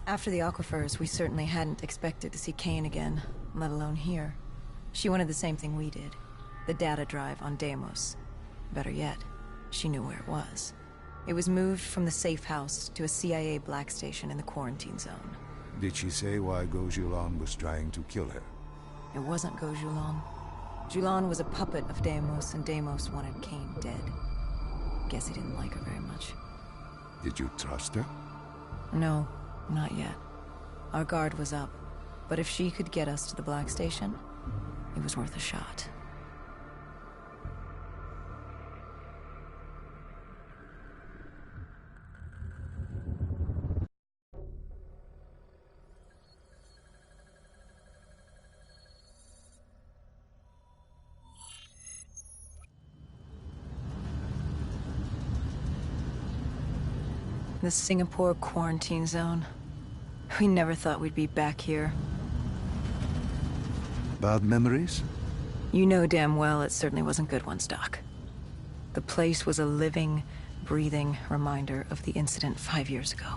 After the Aquifers, we certainly hadn't expected to see Kane again, let alone here. She wanted the same thing we did. The data drive on Deimos. Better yet, she knew where it was. It was moved from the safe house to a CIA black station in the quarantine zone. Did she say why Gojulan was trying to kill her? It wasn't Gojulan. Julan was a puppet of Deimos, and Deimos wanted Kane dead. Guess he didn't like her very much. Did you trust her? No, not yet. Our guard was up, but if she could get us to the black station, it was worth a shot. The Singapore quarantine zone. We never thought we'd be back here. Bad memories? You know damn well it certainly wasn't good ones, Doc. The place was a living, breathing reminder of the incident 5 years ago.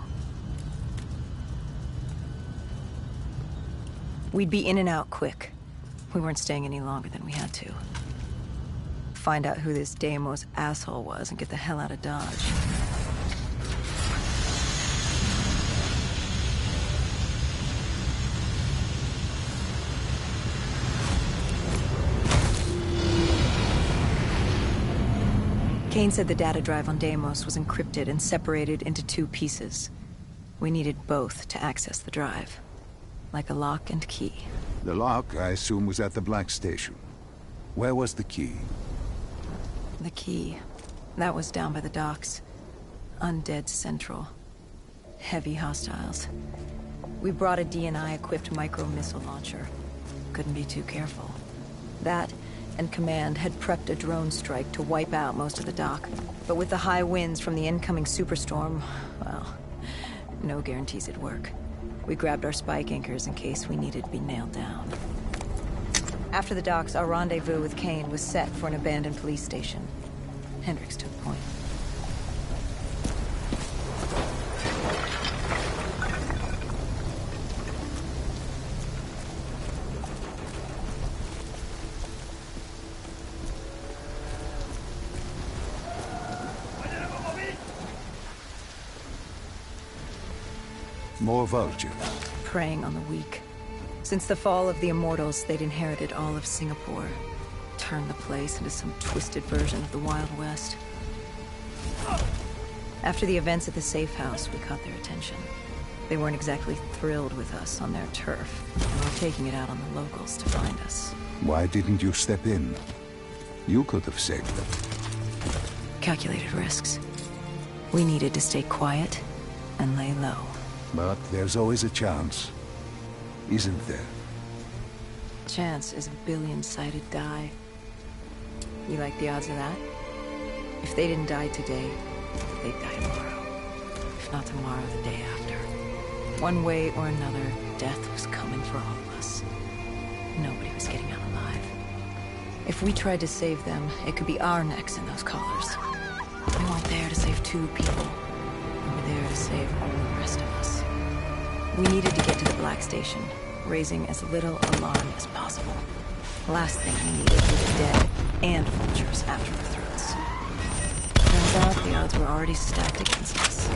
We'd be in and out quick. We weren't staying any longer than we had to. Find out who this Deimos asshole was and get the hell out of Dodge. Kane said the data drive on Deimos was encrypted and separated into 2 pieces. We needed both to access the drive. Like a lock and key. The lock, I assume, was at the black station. Where was the key? The key. That was down by the docks. Undead Central. Heavy hostiles. We brought a DNI-equipped micro-missile launcher. Couldn't be too careful. That and Command had prepped a drone strike to wipe out most of the dock. But with the high winds from the incoming superstorm, well, no guarantees it'd work. We grabbed our spike anchors in case we needed to be nailed down. After the docks, our rendezvous with Kane was set for an abandoned police station. Hendricks took point. More vultures. Preying on the weak. Since the fall of the Immortals, they'd inherited all of Singapore. Turned the place into some twisted version of the Wild West. After the events at the safe house, we caught their attention. They weren't exactly thrilled with us on their turf, and were taking it out on the locals to find us. Why didn't you step in? You could have saved them. Calculated risks. We needed to stay quiet and lay low. But there's always a chance, isn't there? Chance is a billion-sided die. You like the odds of that? If they didn't die today, they'd die tomorrow. If not tomorrow, the day after. One way or another, death was coming for all of us. Nobody was getting out alive. If we tried to save them, it could be our necks in those collars. We weren't there to save 2 people. We were there to save all the rest of us. We needed to get to the Black Station, raising as little alarm as possible. The last thing we needed was dead and vultures after our throats. Turns out the odds were already stacked against us.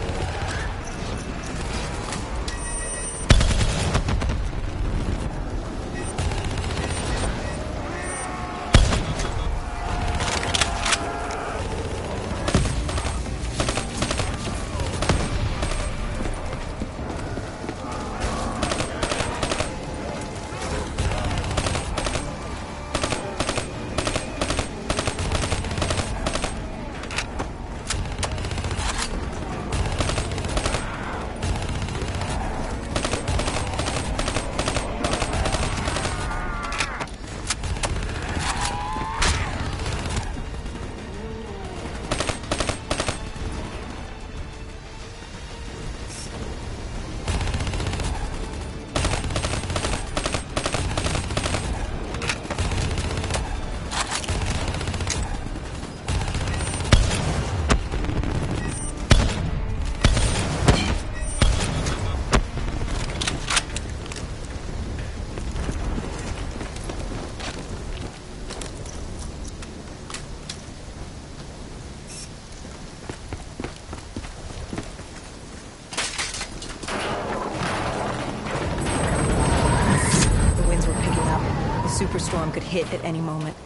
superstorm could hit at any moment.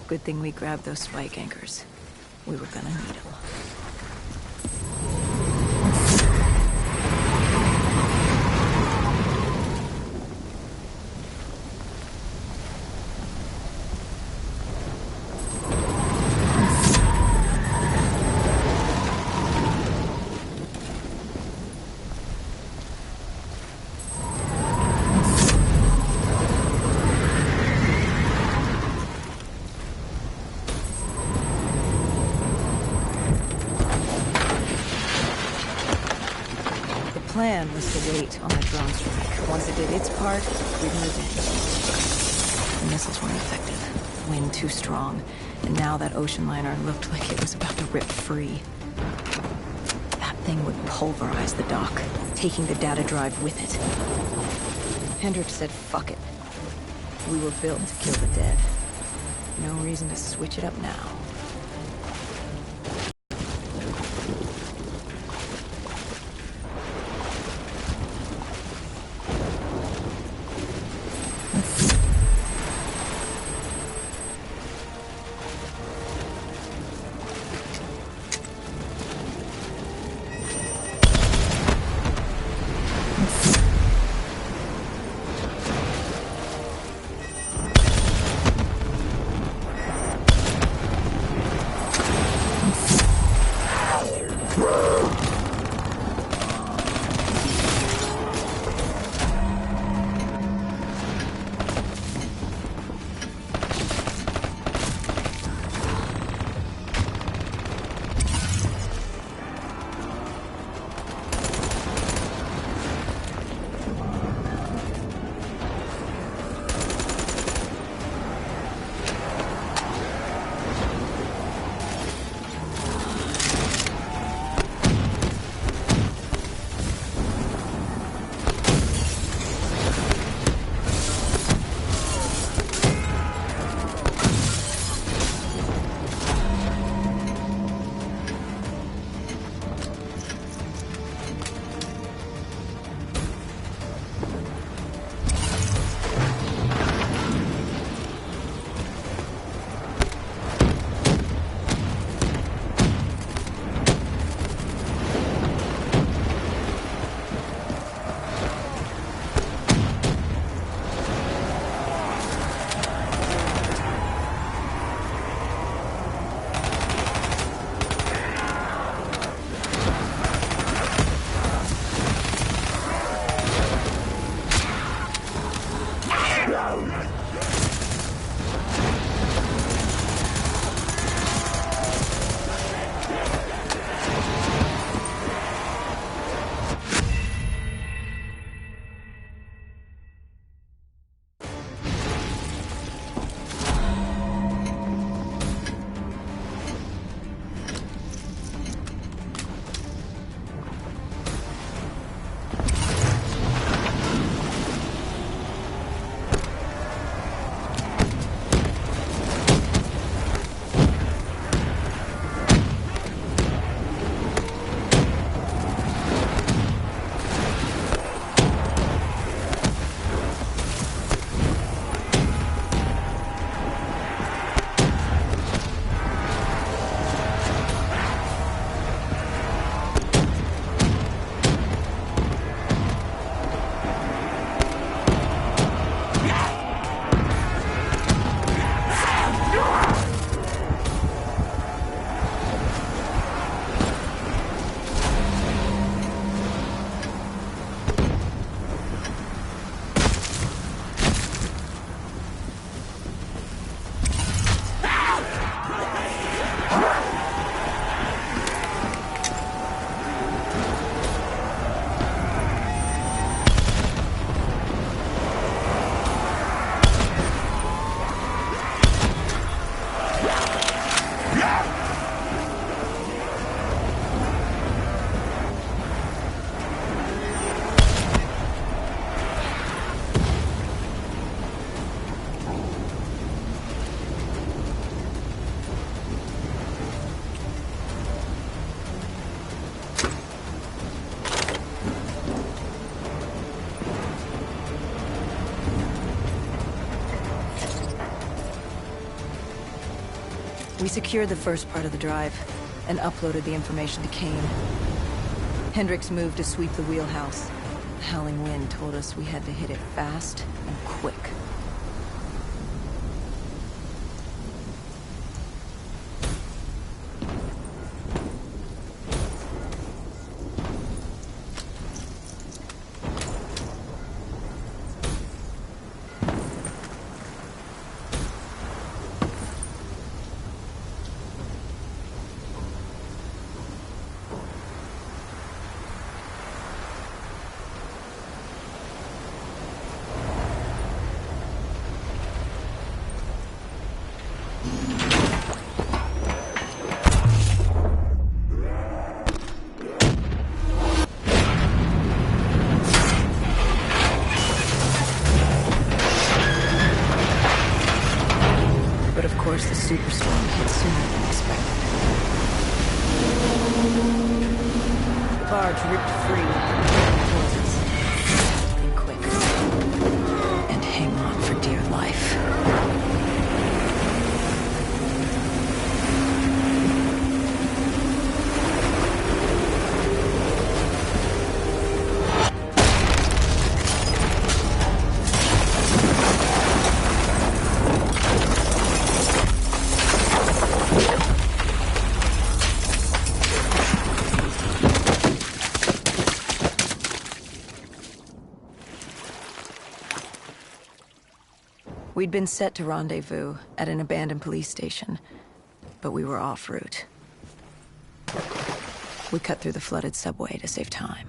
Good thing we grabbed those spike anchors. We were gonna need them. The plan was to wait on the drone strike. Once it did its part, we'd move in. The missiles weren't effective. Wind too strong. And now that ocean liner looked like it was about to rip free. That thing would pulverize the dock, taking the data drive with it. Hendrik said, fuck it. We were built to kill the dead. No reason to switch it up now. We secured the first part of the drive, and uploaded the information to Kane. Hendricks moved to sweep the wheelhouse. The howling wind told us we had to hit it fast and quick. But of course, the superstorm hit sooner than expected. The barge ripped free towards us. Be quick. And hang on for dear life. We'd been set to rendezvous at an abandoned police station, but we were off route. We cut through the flooded subway to save time.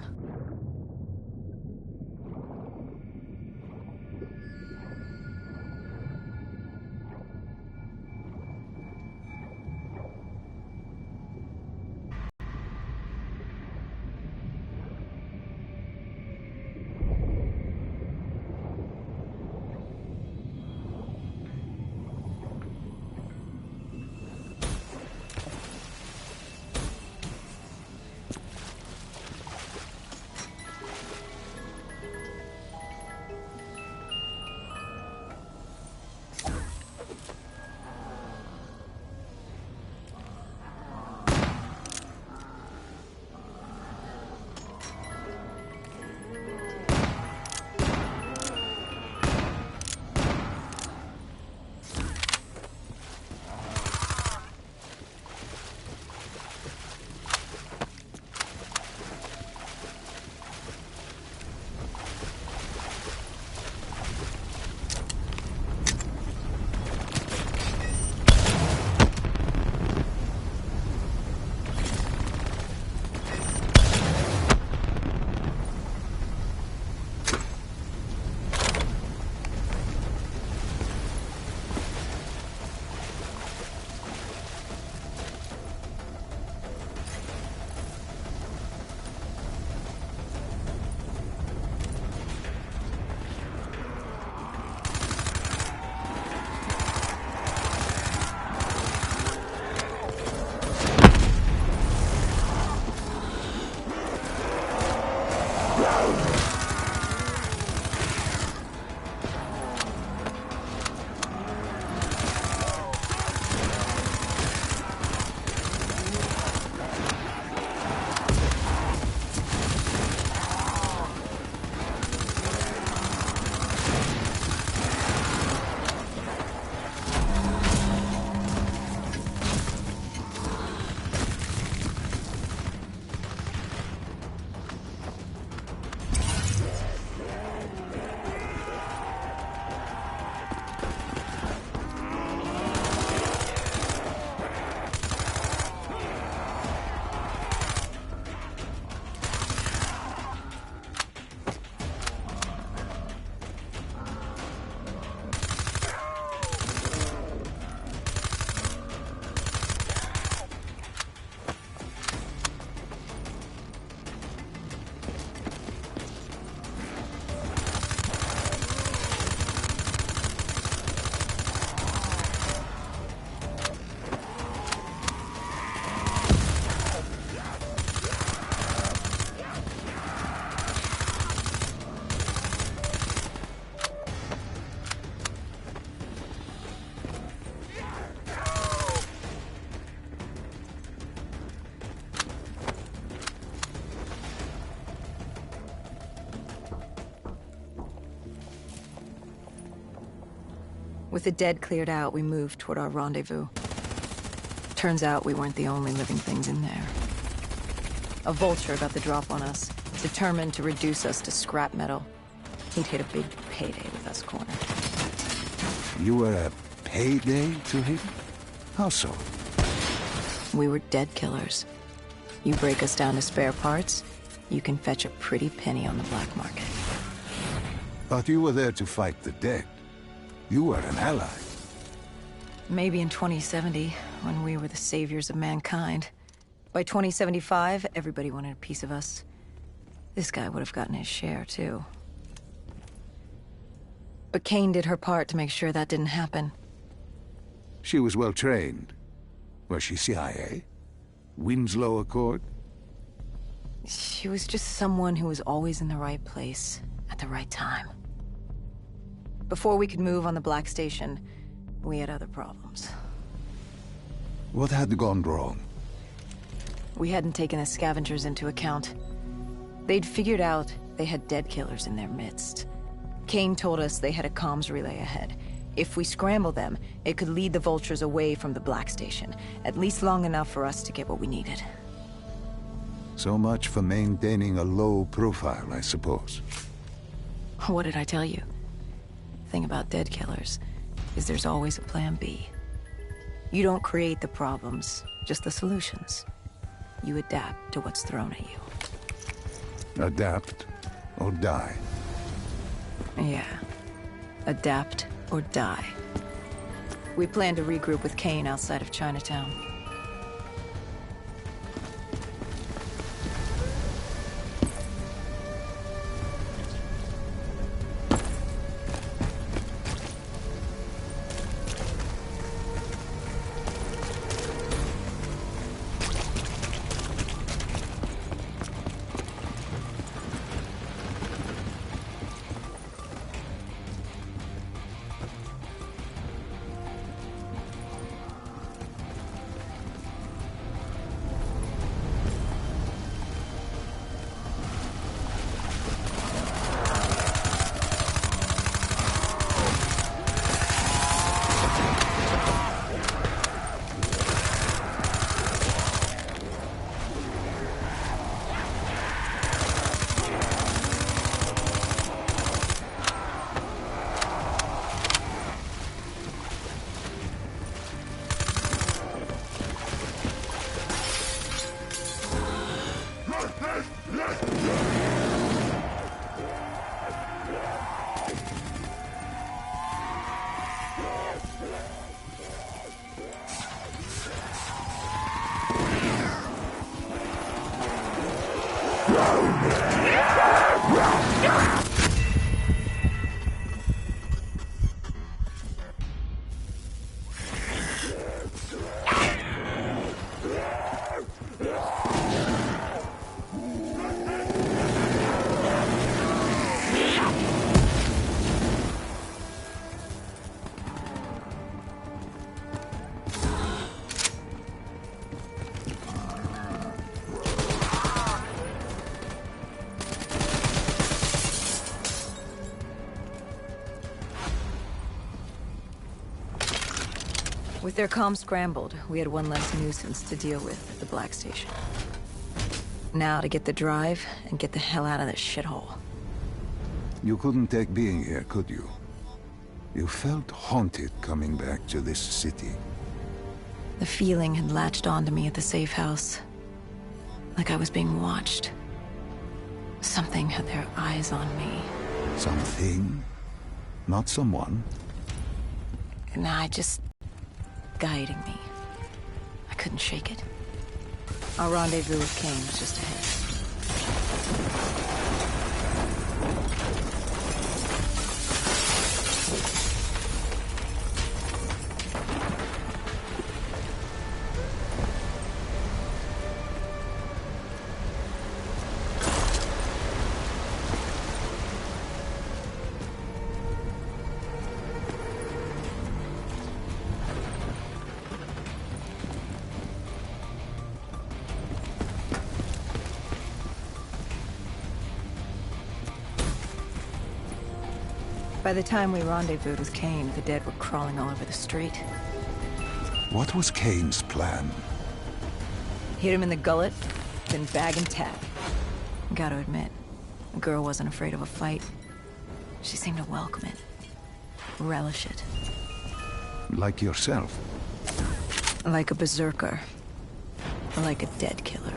With the dead cleared out, we moved toward our rendezvous. Turns out we weren't the only living things in there. A vulture got the drop on us, determined to reduce us to scrap metal. He'd hit a big payday with us cornered. You were a payday to him? How so? We were dead killers. You break us down to spare parts, you can fetch a pretty penny on the black market. But you were there to fight the dead. You were an ally. Maybe in 2070, when we were the saviors of mankind. By 2075, everybody wanted a piece of us. This guy would have gotten his share, too. But Kane did her part to make sure that didn't happen. She was well trained. Was she CIA? Winslow Accord? She was just someone who was always in the right place, at the right time. Before we could move on the Black Station, we had other problems. What had gone wrong? We hadn't taken the scavengers into account. They'd figured out they had dead killers in their midst. Kane told us they had a comms relay ahead. If we scrambled them, it could lead the vultures away from the Black Station, at least long enough for us to get what we needed. So much for maintaining a low profile, I suppose. What did I tell you? The thing about dead killers is there's always a plan B. You don't create the problems, just the solutions. You adapt to what's thrown at you. Adapt or die. Yeah. Adapt or die. We plan to regroup with Kane outside of Chinatown. With their comms scrambled, we had one less nuisance to deal with at the Black Station. Now to get the drive and get the hell out of this shithole. You couldn't take being here, could you? You felt haunted coming back to this city. The feeling had latched onto me at the safe house. Like I was being watched. Something had their eyes on me. Something? Not someone? And I just... guiding me. I couldn't shake it. Our rendezvous with Kane was just ahead. By the time we rendezvoused with Kane, the dead were crawling all over the street. What was Kane's plan? Hit him in the gullet, then bag and tag. Gotta admit, the girl wasn't afraid of a fight. She seemed to welcome it. Relish it. Like yourself? Like a berserker. Like a dead killer.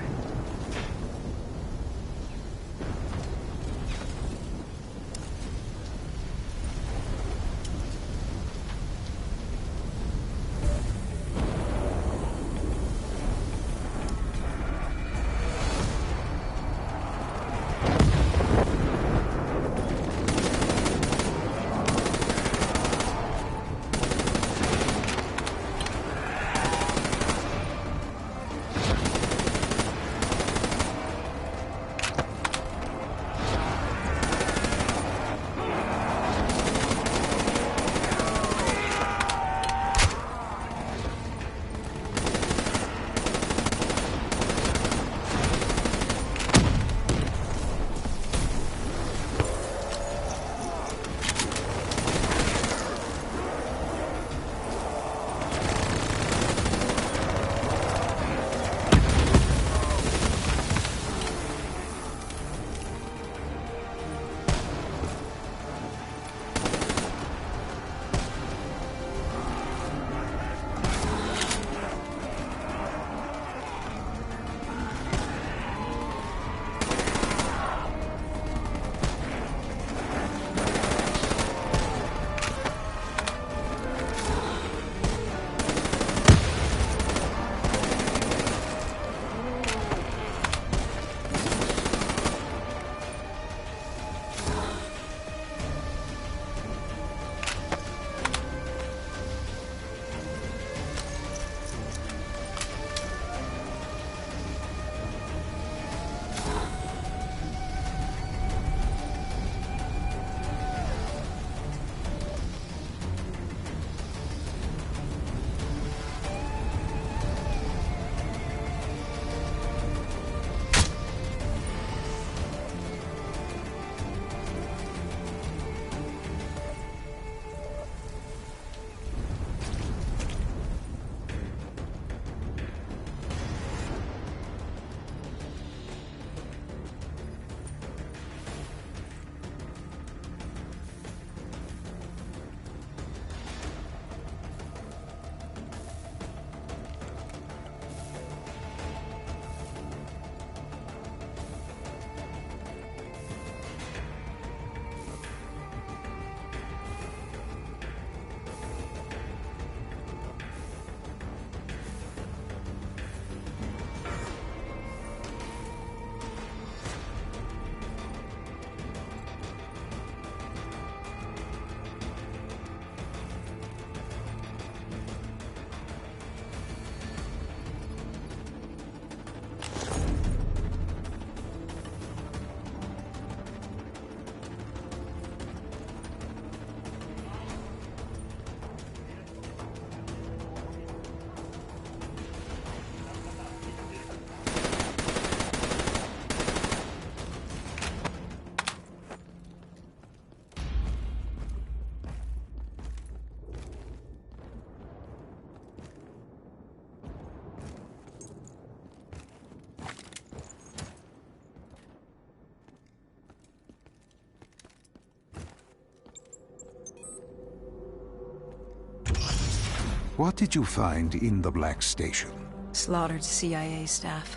What did you find in the Black Station? Slaughtered CIA staff.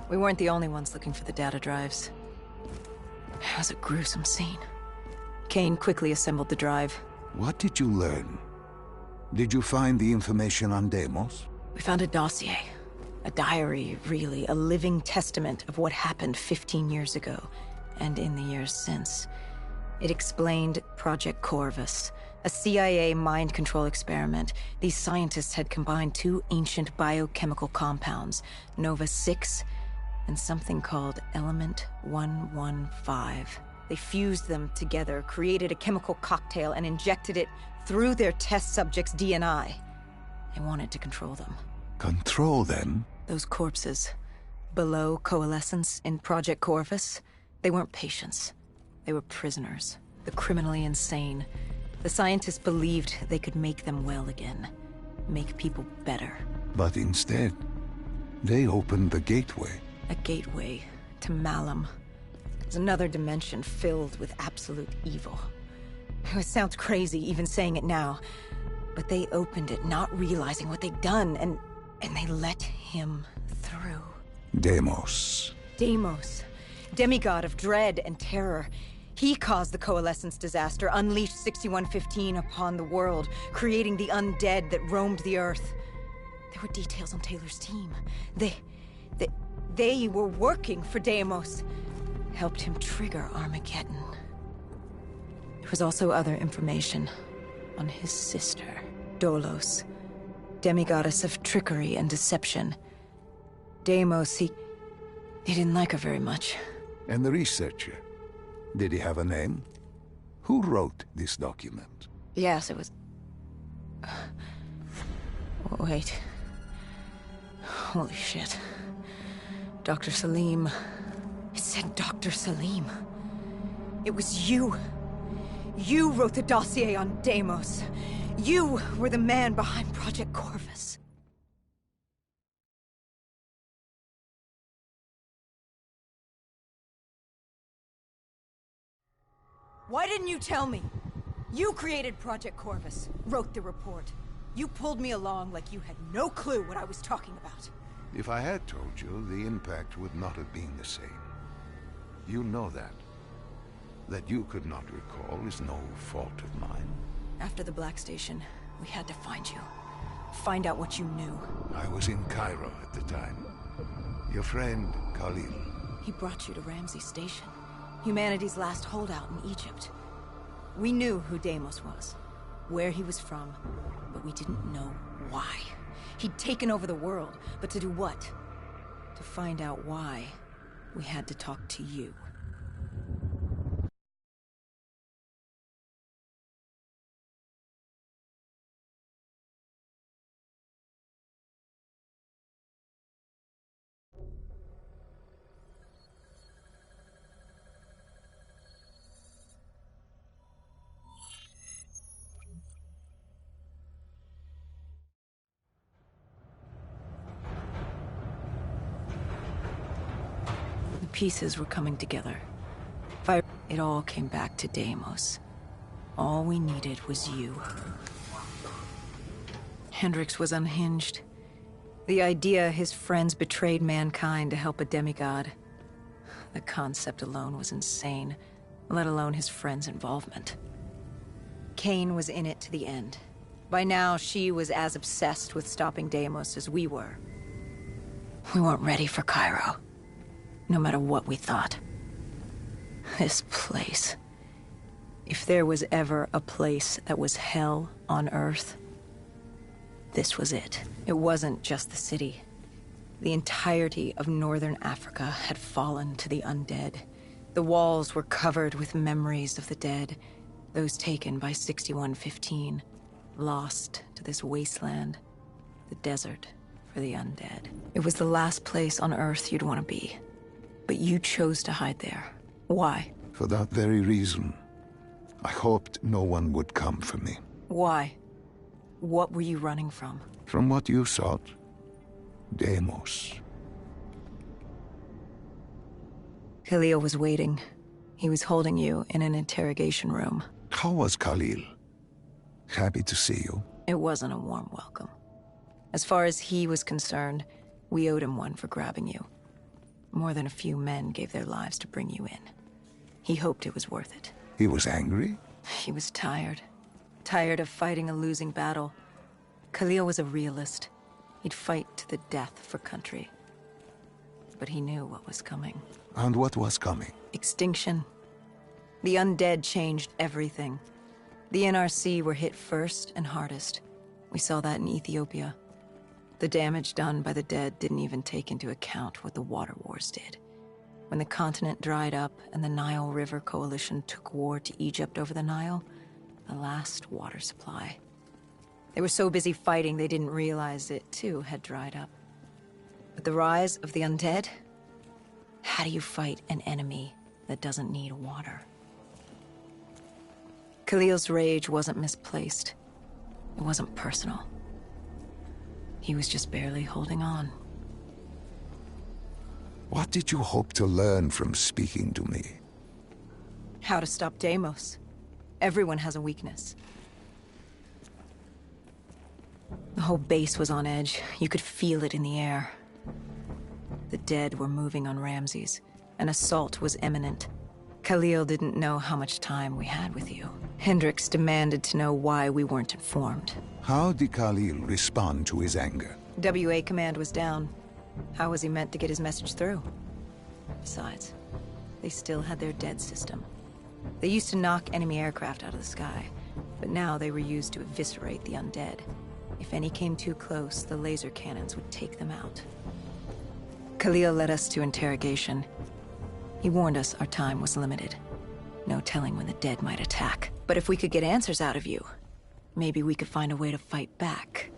We weren't the only ones looking for the data drives. It was a gruesome scene. Kane quickly assembled the drive. What did you learn? Did you find the information on Deimos? We found a dossier. A diary, really. A living testament of what happened 15 years ago, and in the years since. It explained Project Corvus, a CIA mind control experiment. These scientists had combined two ancient biochemical compounds, Nova-6 and something called Element 115. They fused them together, created a chemical cocktail, and injected it through their test subjects' DNI. They wanted to control them. Control them? Those corpses, below coalescence in Project Corvus, they weren't patients. They were prisoners. the criminally insane. The scientists believed they could make them well again. Make people better. But instead, they opened the gateway. A gateway to Malum. It's another dimension filled with absolute evil. It sounds crazy even saying it now, but they opened it not realizing what they'd done, and they let him through. Deimos. Deimos, demigod of dread and terror. He caused the Coalescence disaster, unleashed 6115 upon the world, creating the undead that roamed the earth. There were details on Taylor's team. They were working for Deimos. Helped him trigger Armageddon. There was also other information on his sister, Dolos, demigoddess of trickery and deception. Deimos, he didn't like her very much. And the researcher? Did he have a name? Who wrote this document? Yes, it was... Wait. Holy shit. Dr. Salim. It said Dr. Salim. It was you. You wrote the dossier on Deimos. You were the man behind Project Corvus. Why didn't you tell me? You created Project Corvus, wrote the report. You pulled me along like you had no clue what I was talking about. If I had told you, the impact would not have been the same. You know that. That you could not recall is no fault of mine. After the Black Station, we had to find you. Find out what you knew. I was in Cairo at the time. Your friend, Khalil. He brought you to Ramsey Station, humanity's last holdout in Egypt. We knew who Deimos was, where he was from, but we didn't know why. He'd taken over the world, but to do what? To find out why, we had to talk to you. Pieces were coming together. It all came back to Deimos. All we needed was you. Hendricks was unhinged. The idea his friends betrayed mankind to help a demigod. The concept alone was insane, let alone his friends' involvement. Kane was in it to the end. By now, she was as obsessed with stopping Deimos as we were. We weren't ready for Cairo. No matter what we thought. This place. If there was ever a place that was hell on Earth, this was it. It wasn't just the city. The entirety of northern Africa had fallen to the undead. The walls were covered with memories of the dead, those taken by 6115, lost to this wasteland, the desert for the undead. It was the last place on Earth you'd want to be. But you chose to hide there. Why? For that very reason. I hoped no one would come for me. Why? What were you running from? From what you sought. Deimos. Khalil was waiting. He was holding you in an interrogation room. How was Khalil? Happy to see you. It wasn't a warm welcome. As far as he was concerned, we owed him one for grabbing you. More than a few men gave their lives to bring you in. He hoped it was worth it. He was angry? He was tired. Tired of fighting a losing battle. Khalil was a realist. He'd fight to the death for country. But he knew what was coming. And what was coming? Extinction. The undead changed everything. The NRC were hit first and hardest. We saw that in Ethiopia. The damage done by the dead didn't even take into account what the water wars did. When the continent dried up and the Nile River Coalition took war to Egypt over the Nile, the last water supply. They were so busy fighting they didn't realize it, too, had dried up. But the rise of the undead? How do you fight an enemy that doesn't need water? Khalil's rage wasn't misplaced. It wasn't personal. He was just barely holding on. What did you hope to learn from speaking to me? How to stop Deimos. Everyone has a weakness. The whole base was on edge. You could feel it in the air. The dead were moving on Ramses. An assault was imminent. Khalil didn't know how much time we had with you. Hendricks demanded to know why we weren't informed. How did Khalil respond to his anger? WA command was down. How was he meant to get his message through? Besides, they still had their dead system. They used to knock enemy aircraft out of the sky, but now they were used to eviscerate the undead. If any came too close, the laser cannons would take them out. Khalil led us to interrogation. He warned us our time was limited. No telling when the dead might attack. But if we could get answers out of you, maybe we could find a way to fight back.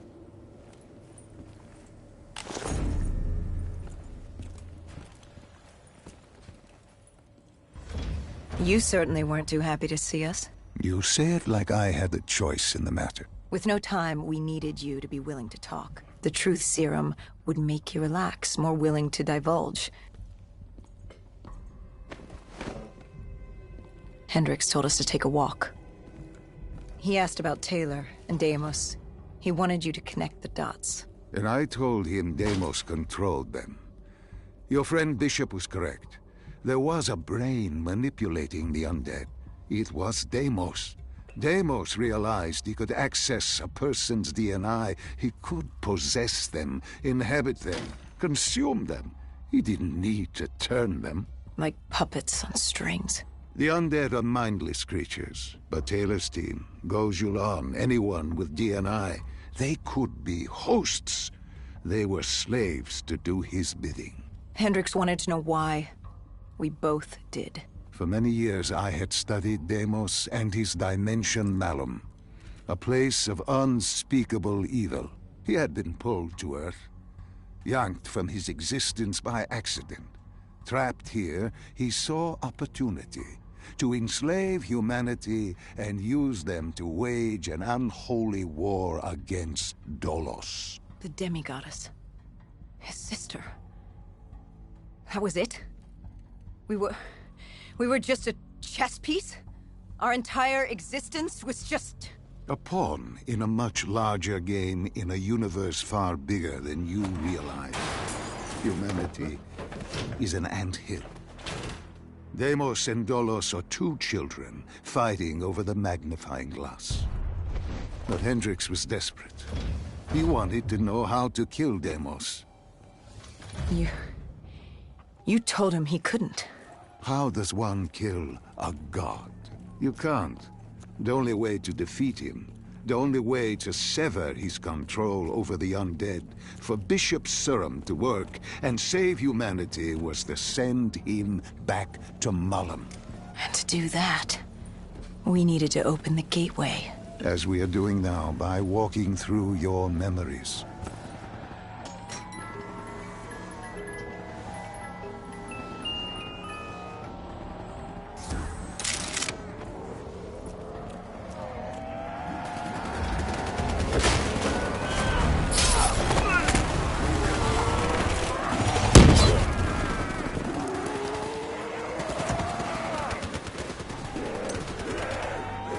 You certainly weren't too happy to see us. You say it like I had a choice in the matter. With no time, we needed you to be willing to talk. The truth serum would make you relax, more willing to divulge. Hendricks told us to take a walk. He asked about Taylor and Deimos. He wanted you to connect the dots. And I told him Deimos controlled them. Your friend Bishop was correct. There was a brain manipulating the undead. It was Deimos. Deimos realized he could access a person's DNA. He could possess them, inhabit them, consume them. He didn't need to turn them. Like puppets on strings. The undead are mindless creatures, but Taylor's team, Gojulan, anyone with DNI, they could be hosts. They were slaves to do his bidding. Hendricks wanted to know why. We both did. For many years I had studied Deimos and his dimension Malum, a place of unspeakable evil. He had been pulled to Earth, yanked from his existence by accident. Trapped here, he saw opportunity to enslave humanity and use them to wage an unholy war against Dolos. The demigoddess. His sister. That was it? We were just a chess piece? Our entire existence was just... A pawn in a much larger game in a universe far bigger than you realize. Humanity is an anthill. Deimos and Dolos are two children fighting over the magnifying glass. But Hendricks was desperate. He wanted to know how to kill Deimos. You told him he couldn't. How does one kill a god? You can't. The only way to defeat him, the only way to sever his control over the undead, for Bishop Surum to work and save humanity, was to send him back to Malum. And to do that, we needed to open the gateway. As we are doing now, by walking through your memories.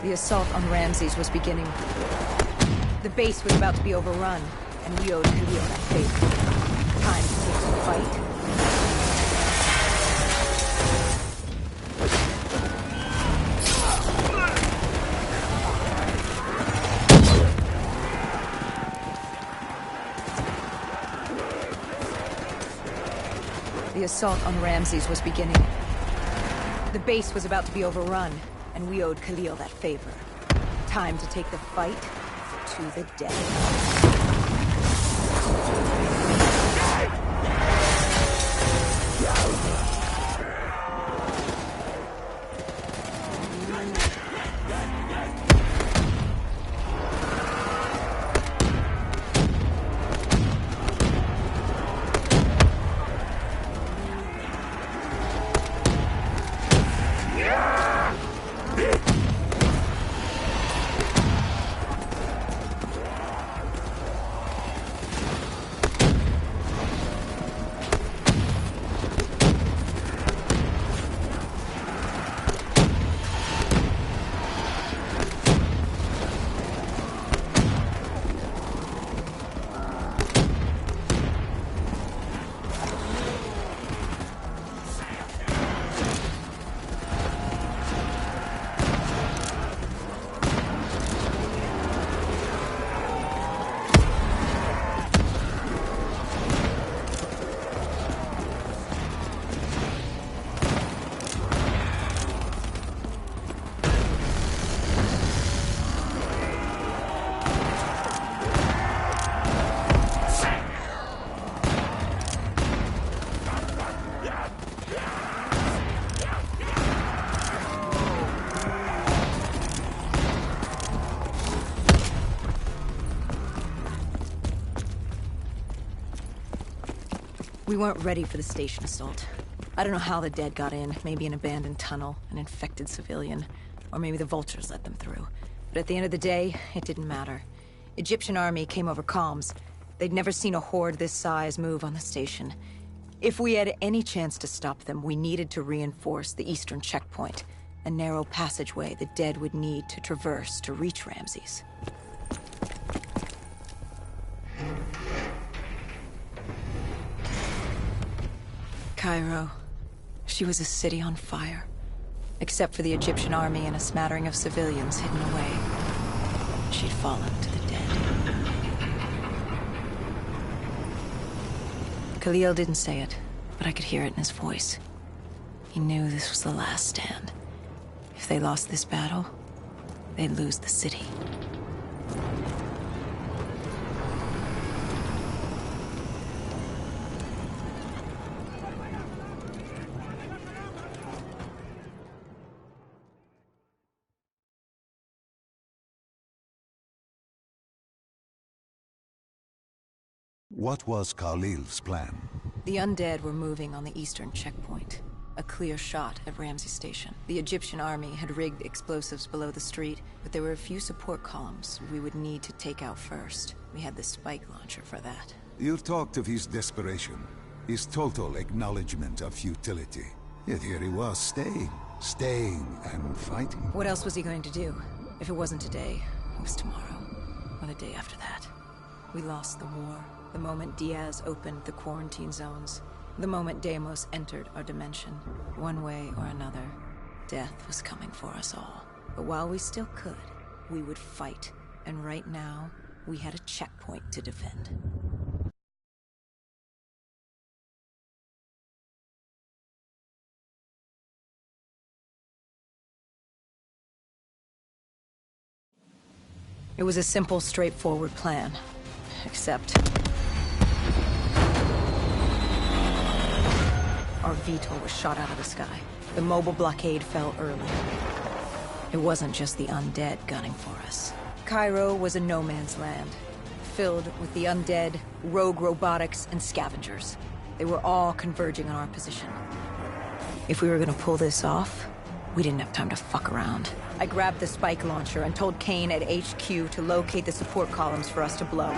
The assault on Ramses was beginning. The base was about to be overrun, and we owed Khalil that favor. Time to take the fight. The assault on Ramses was beginning. The base was about to be overrun, and we owed Khalil that favor. Time to take the fight to the death. We weren't ready for the station assault. I don't know how the dead got in, maybe an abandoned tunnel, an infected civilian, or maybe the vultures let them through. But at the end of the day, it didn't matter. Egyptian army came over comms. They'd never seen a horde this size move on the station. If we had any chance to stop them, we needed to reinforce the eastern checkpoint, a narrow passageway the dead would need to traverse to reach Ramses. Cairo. She was a city on fire. Except for the Egyptian army and a smattering of civilians hidden away. She'd fallen to the dead. Khalil didn't say it, but I could hear it in his voice. He knew this was the last stand. If they lost this battle, they'd lose the city. What was Khalil's plan? The undead were moving on the eastern checkpoint. A clear shot at Ramses Station. The Egyptian army had rigged explosives below the street, but there were a few support columns we would need to take out first. We had the spike launcher for that. You talked of his desperation, his total acknowledgement of futility. Yet here he was, staying and fighting. What else was he going to do? If it wasn't today, it was tomorrow. Or the day after that. We lost the war. The moment Diaz opened the quarantine zones. The moment Deimos entered our dimension. One way or another, death was coming for us all. But while we still could, we would fight. And right now, we had a checkpoint to defend. It was a simple, straightforward plan. Except... our VTOL was shot out of the sky. The mobile blockade fell early. It wasn't just the undead gunning for us. Cairo was a no-man's land, filled with the undead, rogue robotics, and scavengers. They were all converging on our position. If we were gonna pull this off, we didn't have time to fuck around. I grabbed the spike launcher and told Kane at HQ to locate the support columns for us to blow.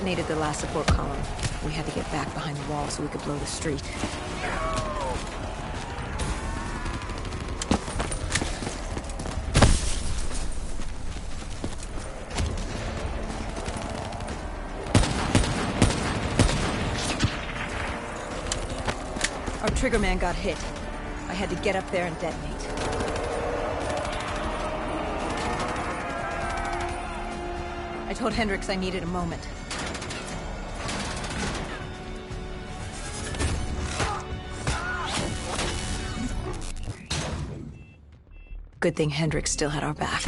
detonated the last support column. We had to get back behind the wall so we could blow the street. Our triggerman got hit. I had to get up there and detonate. I told Hendricks I needed a moment. Good thing Hendricks still had our back.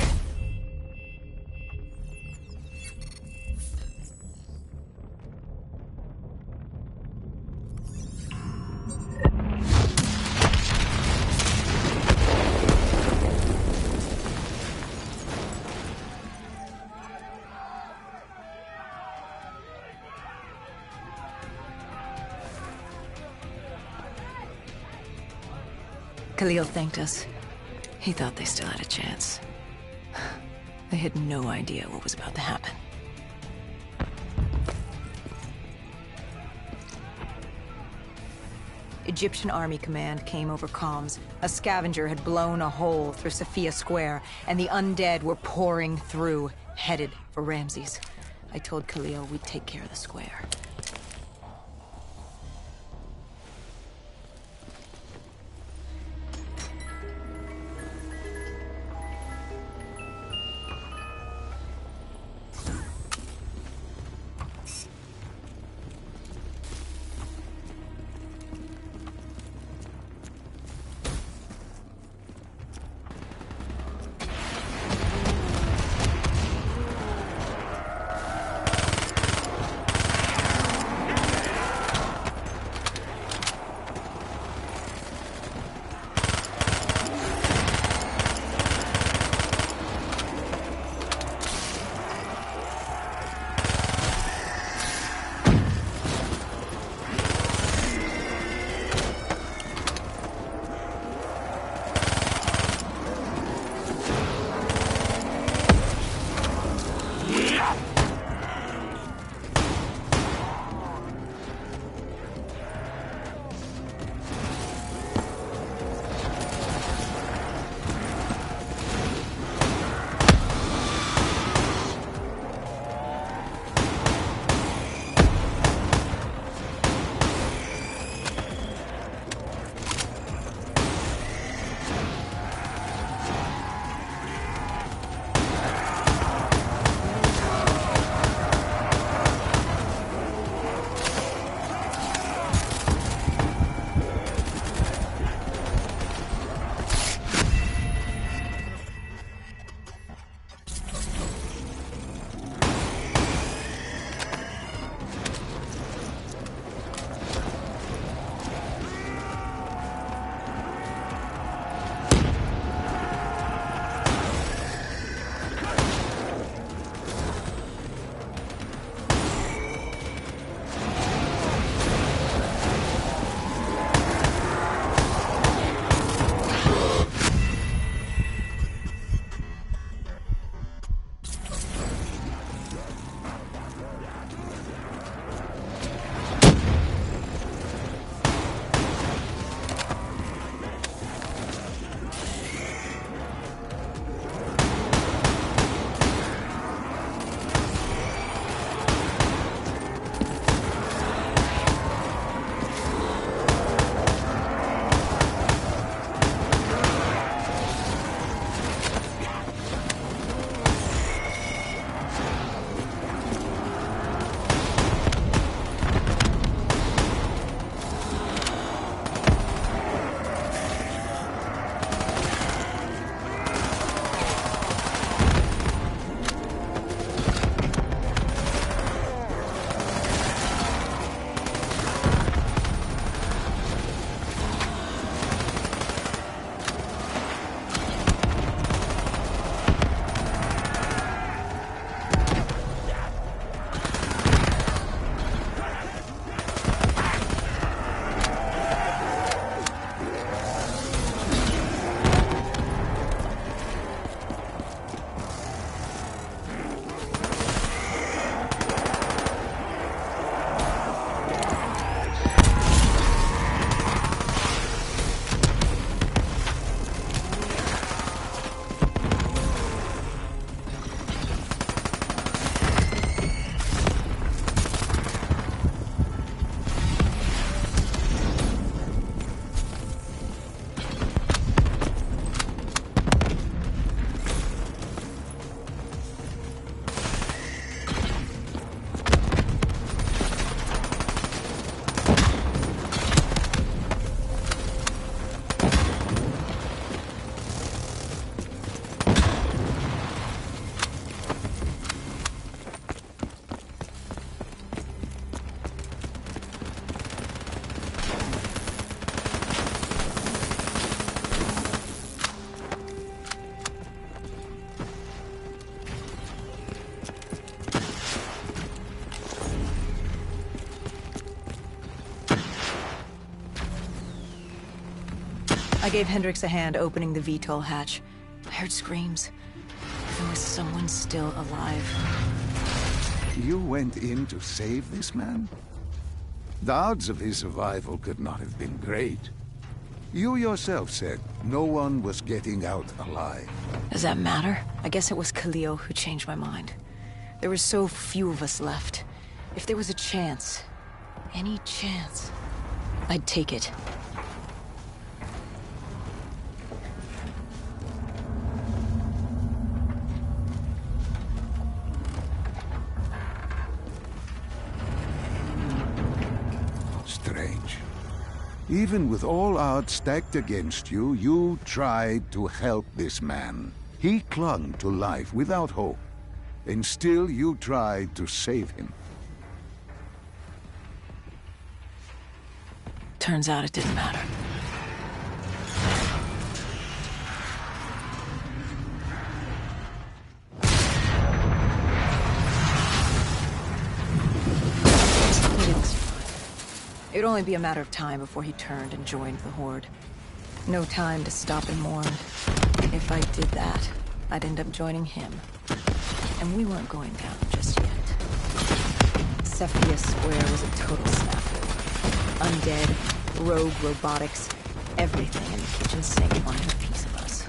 Khalil thanked us. He thought they still had a chance. They had no idea what was about to happen. Egyptian Army Command came over comms. A scavenger had blown a hole through Sophia Square, and the undead were pouring through, headed for Ramses. I told Khalil we'd take care of the square. I gave Hendricks a hand opening the VTOL hatch. I heard screams. There was someone still alive. You went in to save this man? The odds of his survival could not have been great. You yourself said no one was getting out alive. Does that matter? I guess it was Khalil who changed my mind. There were so few of us left. If there was a chance, any chance, I'd take it. Strange. Even with all odds stacked against you, you tried to help this man. He clung to life without hope, and still you tried to save him. Turns out it didn't matter. It would only be a matter of time before he turned and joined the Horde. No time to stop and mourn. If I did that, I'd end up joining him. And we weren't going down just yet. Cepheus Square was a total snafu. Undead, rogue robotics, everything in the kitchen sink wanted a piece of us.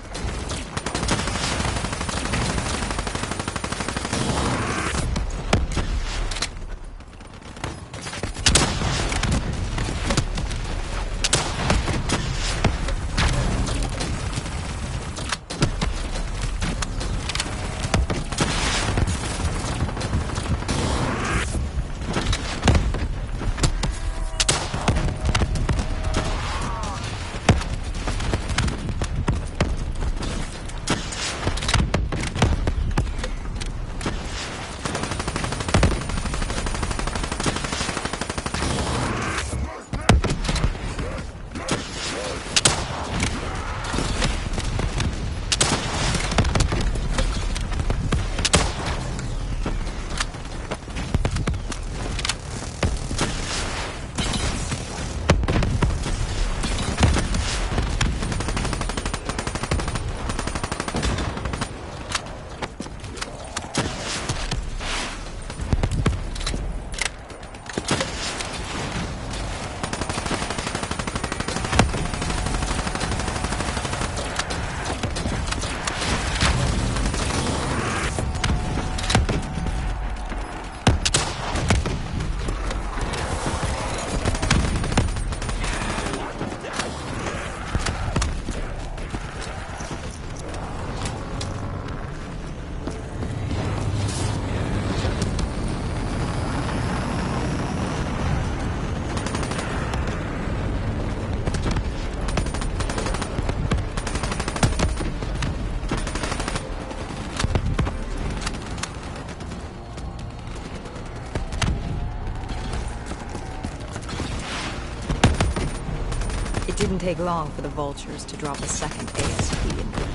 It didn't take long for the vultures to drop a second ASP into it.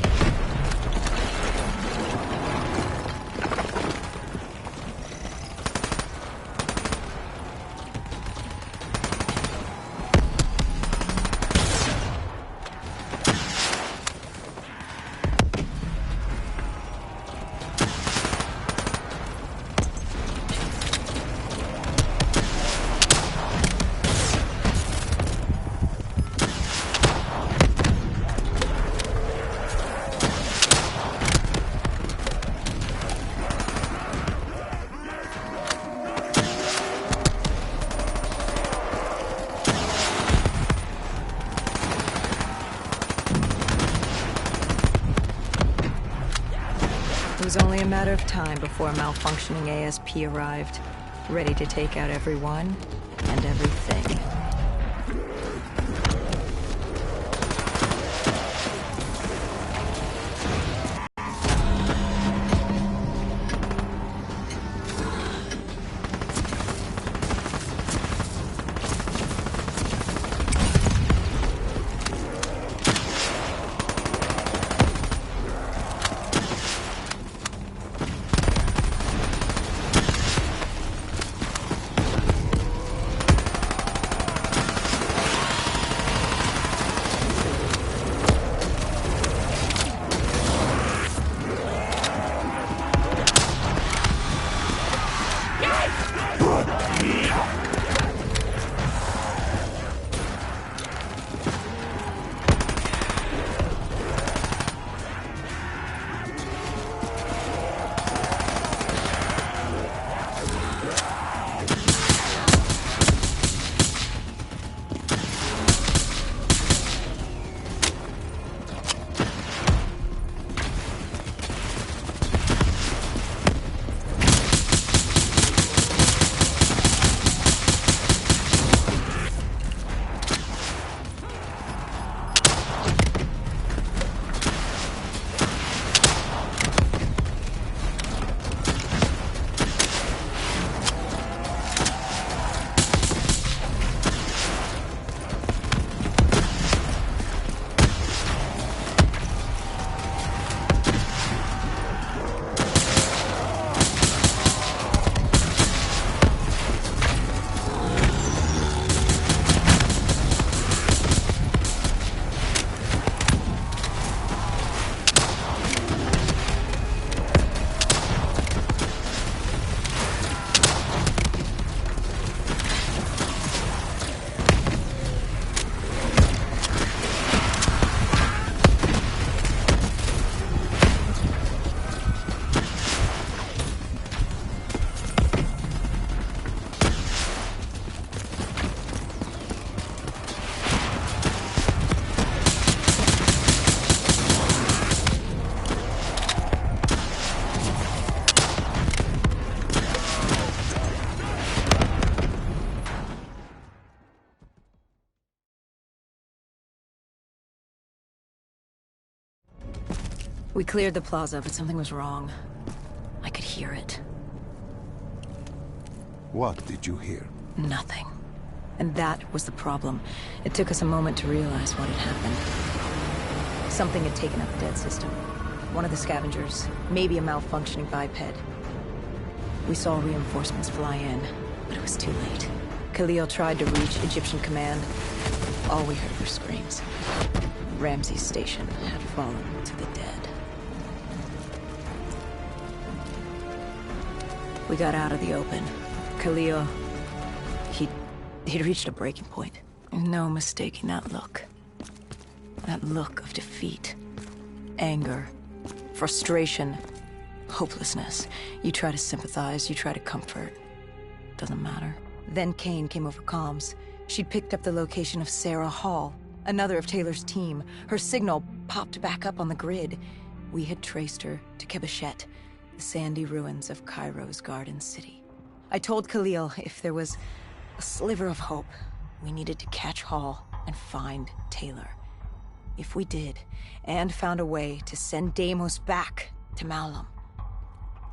It was only a matter of time before a malfunctioning ASP arrived, ready to take out everyone and everything. We cleared the plaza, but something was wrong. I could hear it. What did you hear? Nothing. And that was the problem. It took us a moment to realize what had happened. Something had taken out the dead system. One of the scavengers, maybe a malfunctioning biped. We saw reinforcements fly in, but it was too late. Khalil tried to reach Egyptian command. All we heard were screams. Ramses Station had fallen to the dead. We got out of the open. Khalil, he'd reached a breaking point. No mistaking that look. That look of defeat, anger, frustration, hopelessness. You try to sympathize, you try to comfort. Doesn't matter. Then Kane came over comms. She'd picked up the location of Sarah Hall, another of Taylor's team. Her signal popped back up on the grid. We had traced her to Kebeshet, the sandy ruins of Cairo's Garden City. I told Khalil if there was a sliver of hope, we needed to catch Hall and find Taylor. If we did, and found a way to send Deimos back to Malum,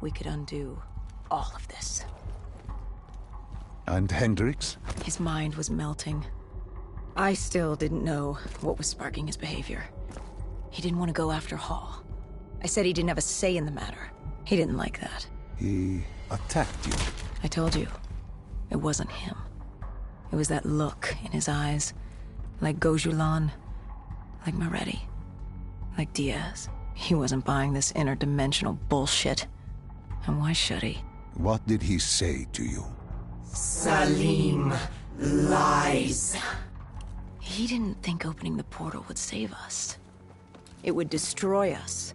we could undo all of this. And Hendricks? His mind was melting. I still didn't know what was sparking his behavior. He didn't want to go after Hall. I said he didn't have a say in the matter. He didn't like that. He attacked you. I told you, it wasn't him. It was that look in his eyes, like Gojulan, like Moretti, like Diaz. He wasn't buying this interdimensional bullshit. And why should he? What did he say to you? Salim lies. He didn't think opening the portal would save us. It would destroy us.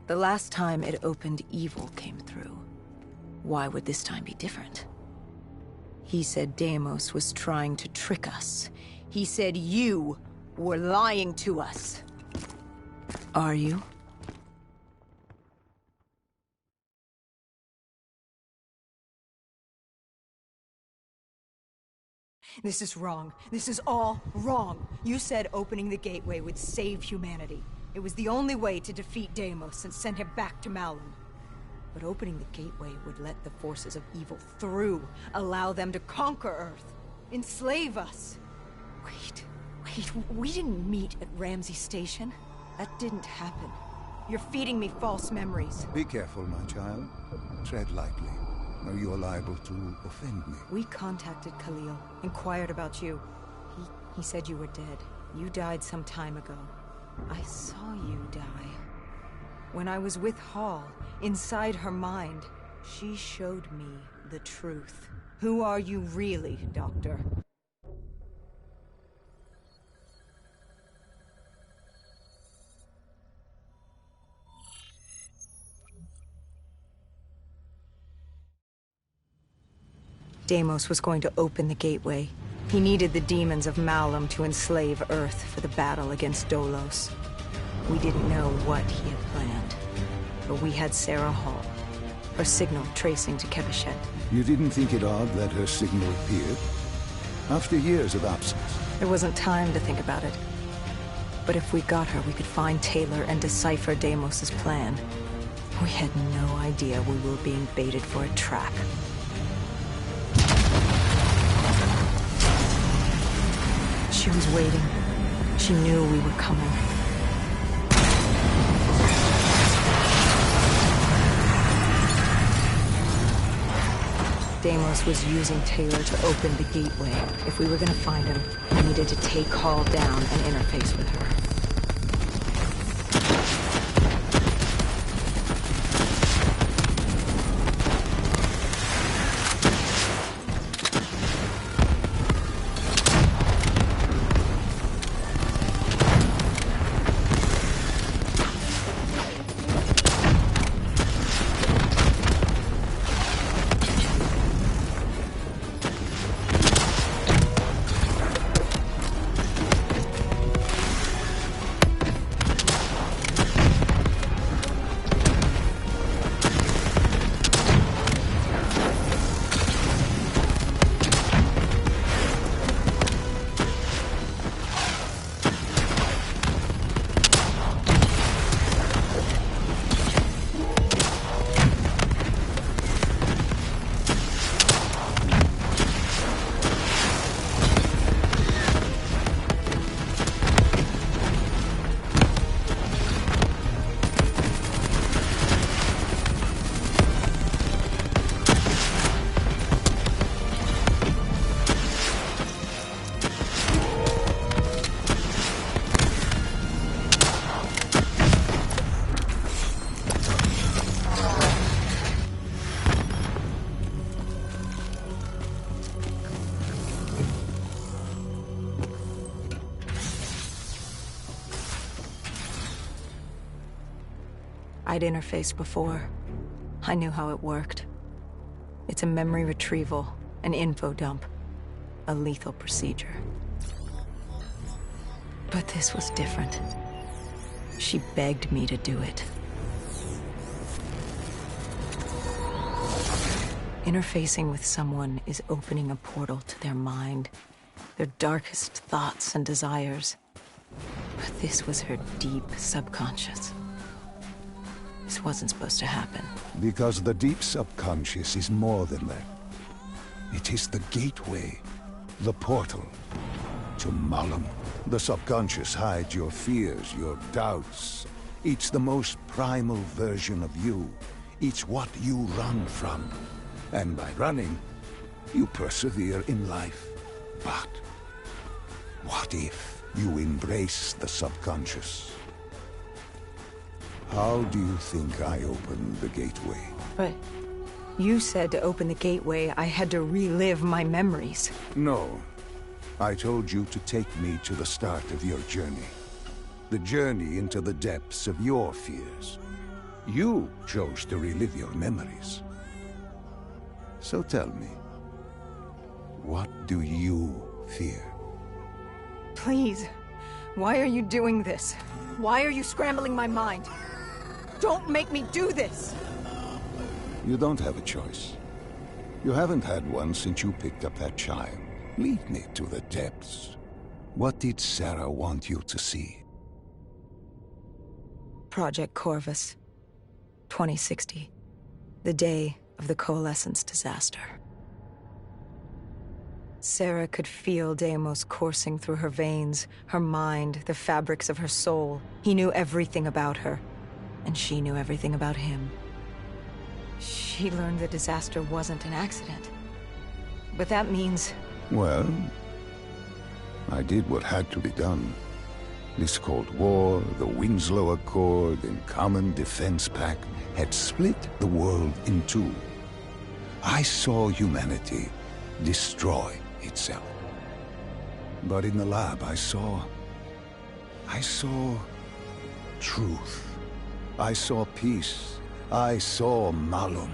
The last time it opened, evil came through. Why would this time be different? He said Deimos was trying to trick us. He said you were lying to us. Are you? This is wrong. This is all wrong. You said opening the gateway would save humanity. It was the only way to defeat Deimos and send him back to Malum. But opening the gateway would let the forces of evil through, allow them to conquer Earth, enslave us. Wait, we didn't meet at Ramses Station. That didn't happen. You're feeding me false memories. Be careful, my child. Tread lightly, or you are liable to offend me. We contacted Khalil, inquired about you. He said you were dead. You died some time ago. I saw you die. When I was with Hall, inside her mind, she showed me the truth. Who are you really, Doctor? Deimos was going to open the gateway. He needed the demons of Malum to enslave Earth for the battle against Dolos. We didn't know what he had planned, but we had Sarah Hall, her signal tracing to Kebeshet. You didn't think it odd that her signal appeared? After years of absence. There wasn't time to think about it. But if we got her, we could find Taylor and decipher Deimos' plan. We had no idea we were being baited for a trap. She was waiting. She knew we were coming. Deimos was using Taylor to open the gateway. If we were gonna find him, we needed to take Hall down and interface with her. I'd interfaced before. I knew how it worked. It's a memory retrieval, an info dump, a lethal procedure. But this was different. She begged me to do it. Interfacing with someone is opening a portal to their mind, their darkest thoughts and desires. But this was her deep subconscious. This wasn't supposed to happen. Because the deep subconscious is more than that. It is the gateway, the portal, to Malum. The subconscious hides your fears, your doubts. It's the most primal version of you. It's what you run from. And by running, you persevere in life. But what if you embrace the subconscious? How do you think I opened the gateway? But you said to open the gateway, I had to relive my memories. No. I told you to take me to the start of your journey. The journey into the depths of your fears. You chose to relive your memories. So tell me, what do you fear? Please, why are you doing this? Why are you scrambling my mind? Don't make me do this! You don't have a choice. You haven't had one since you picked up that child. Lead me to the depths. What did Sarah want you to see? Project Corvus, 2060. The day of the Coalescence disaster. Sarah could feel Deimos coursing through her veins, her mind, the fabrics of her soul. He knew everything about her, and she knew everything about him. She learned the disaster wasn't an accident. But that means... Well, I did what had to be done. This Cold War, the Winslow Accord, and Common Defense Pact had split the world in two. I saw humanity destroy itself. But in the lab, I saw truth. I saw peace. I saw Malum.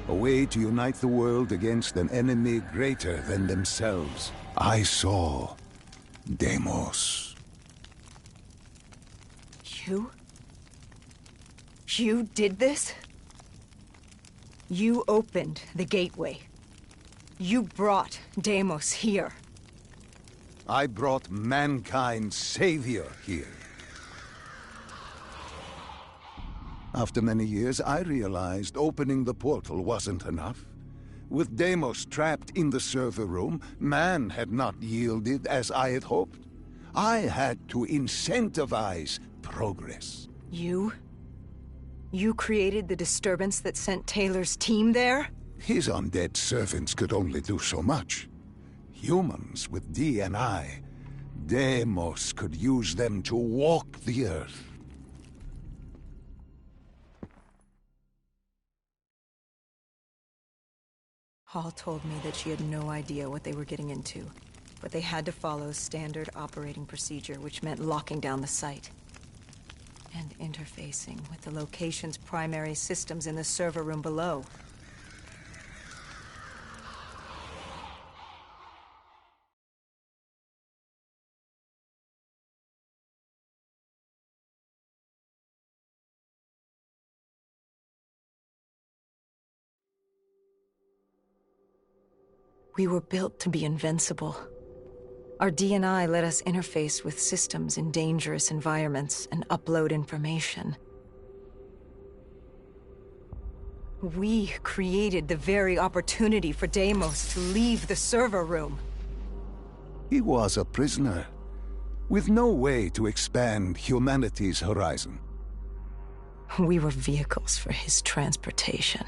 A way to unite the world against an enemy greater than themselves. I saw Deimos. You did this? You opened the gateway. You brought Deimos here. I brought mankind's savior here. After many years, I realized opening the portal wasn't enough. With Deimos trapped in the server room, man had not yielded as I had hoped. I had to incentivize progress. You created the disturbance that sent Taylor's team there? His undead servants could only do so much. Humans with DNI, Deimos could use them to walk the earth. Hall told me that she had no idea what they were getting into, but they had to follow standard operating procedure, which meant locking down the site. And interfacing with the location's primary systems in the server room below. We were built to be invincible. Our DNI let us interface with systems in dangerous environments and upload information. We created the very opportunity for Deimos to leave the server room. He was a prisoner, with no way to expand humanity's horizon. We were vehicles for his transportation.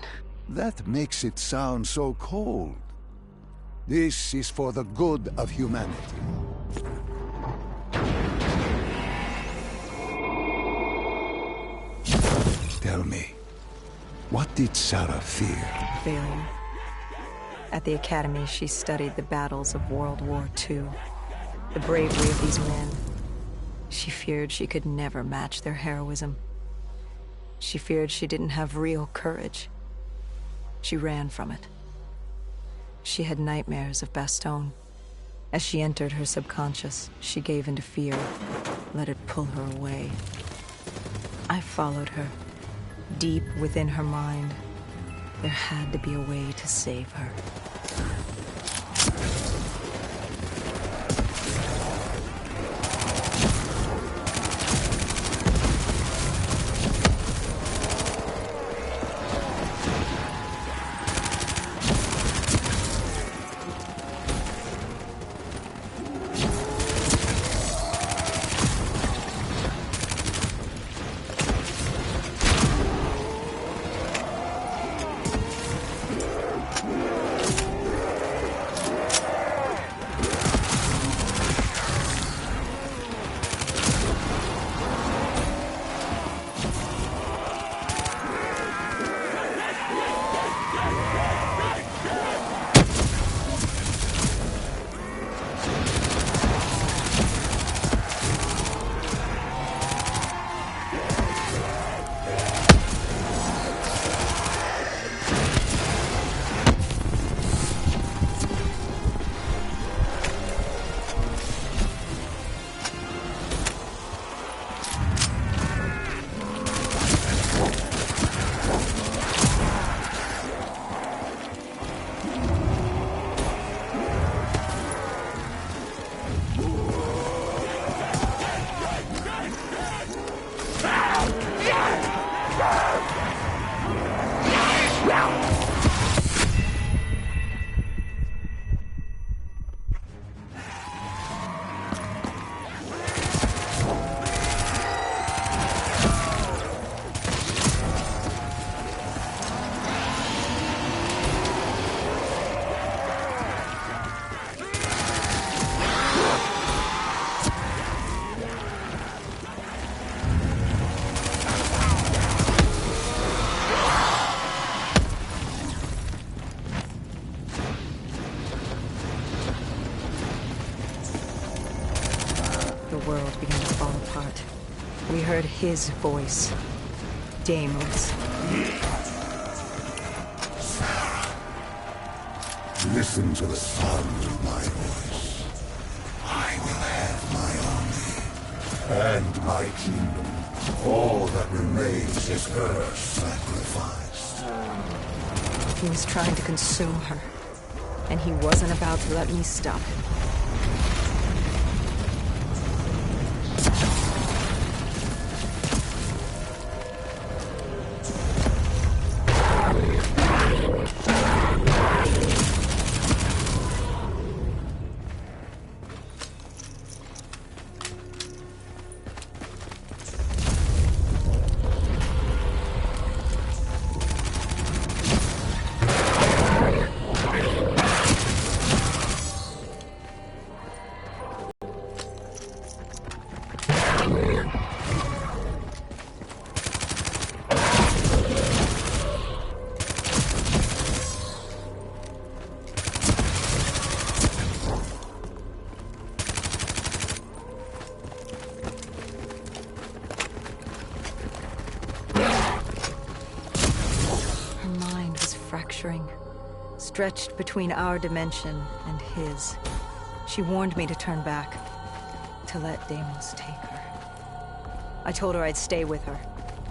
That makes it sound so cold. This is for the good of humanity. Tell me, what did Sarah fear? Failure. At the Academy, she studied the battles of World War II. The bravery of these men. She feared she could never match their heroism. She feared she didn't have real courage. She ran from it. She had nightmares of Bastogne. As she entered her subconscious, she gave into fear, let it pull her away. I followed her. Deep within her mind, there had to be a way to save her. The world began to fall apart. We heard his voice. Deimos. Listen to the sound of my voice. I will have my army and my kingdom. All that remains is her sacrifice. He was trying to consume her, and he wasn't about to let me stop him. Stretched between our dimension and his. She warned me to turn back, to let Deimos take her. I told her I'd stay with her.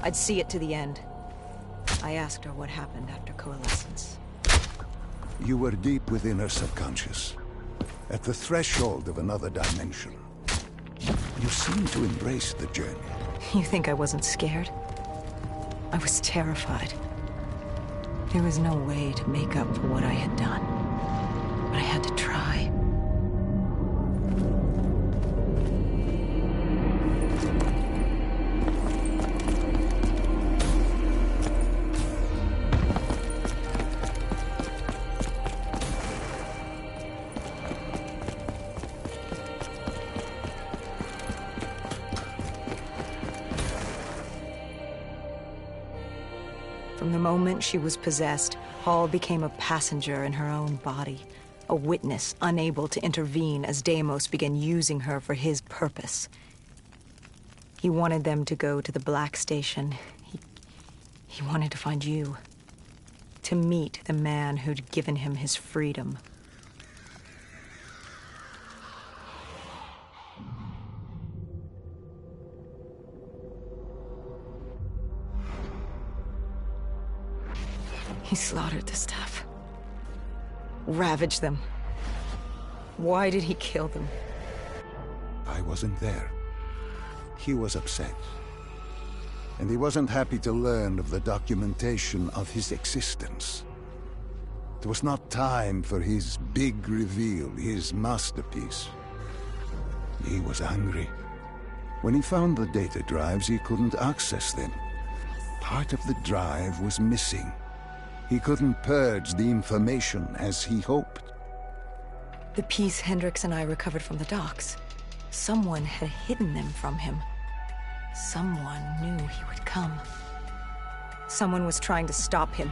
I'd see it to the end. I asked her what happened after coalescence. You were deep within her subconscious, at the threshold of another dimension. You seemed to embrace the journey. You think I wasn't scared? I was terrified. There was no way to make up for what I had done. But I had to try. From the moment she was possessed, Hall became a passenger in her own body, a witness unable to intervene as Deimos began using her for his purpose. He wanted them to go to the Black Station. He wanted to find you. To meet the man who'd given him his freedom. He slaughtered the staff. Ravaged them. Why did he kill them? I wasn't there. He was upset. And he wasn't happy to learn of the documentation of his existence. It was not time for his big reveal, his masterpiece. He was angry. When he found the data drives, he couldn't access them. Part of the drive was missing. He couldn't purge the information as he hoped. The piece Hendricks and I recovered from the docks. Someone had hidden them from him. Someone knew he would come. Someone was trying to stop him.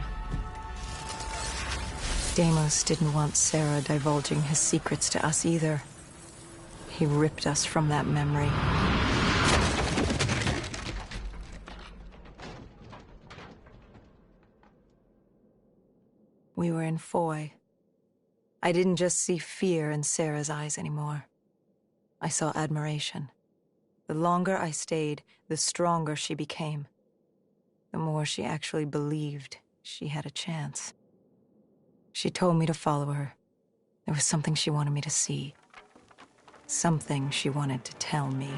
Deimos didn't want Sarah divulging his secrets to us either. He ripped us from that memory. We were in Foy. I didn't just see fear in Sarah's eyes anymore. I saw admiration. The longer I stayed, the stronger she became. The more she actually believed she had a chance. She told me to follow her. There was something she wanted me to see. Something she wanted to tell me.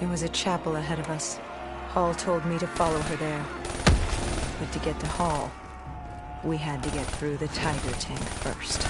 There was a chapel ahead of us. Hall told me to follow her there. But to get to Hall, we had to get through the Tiger tank first.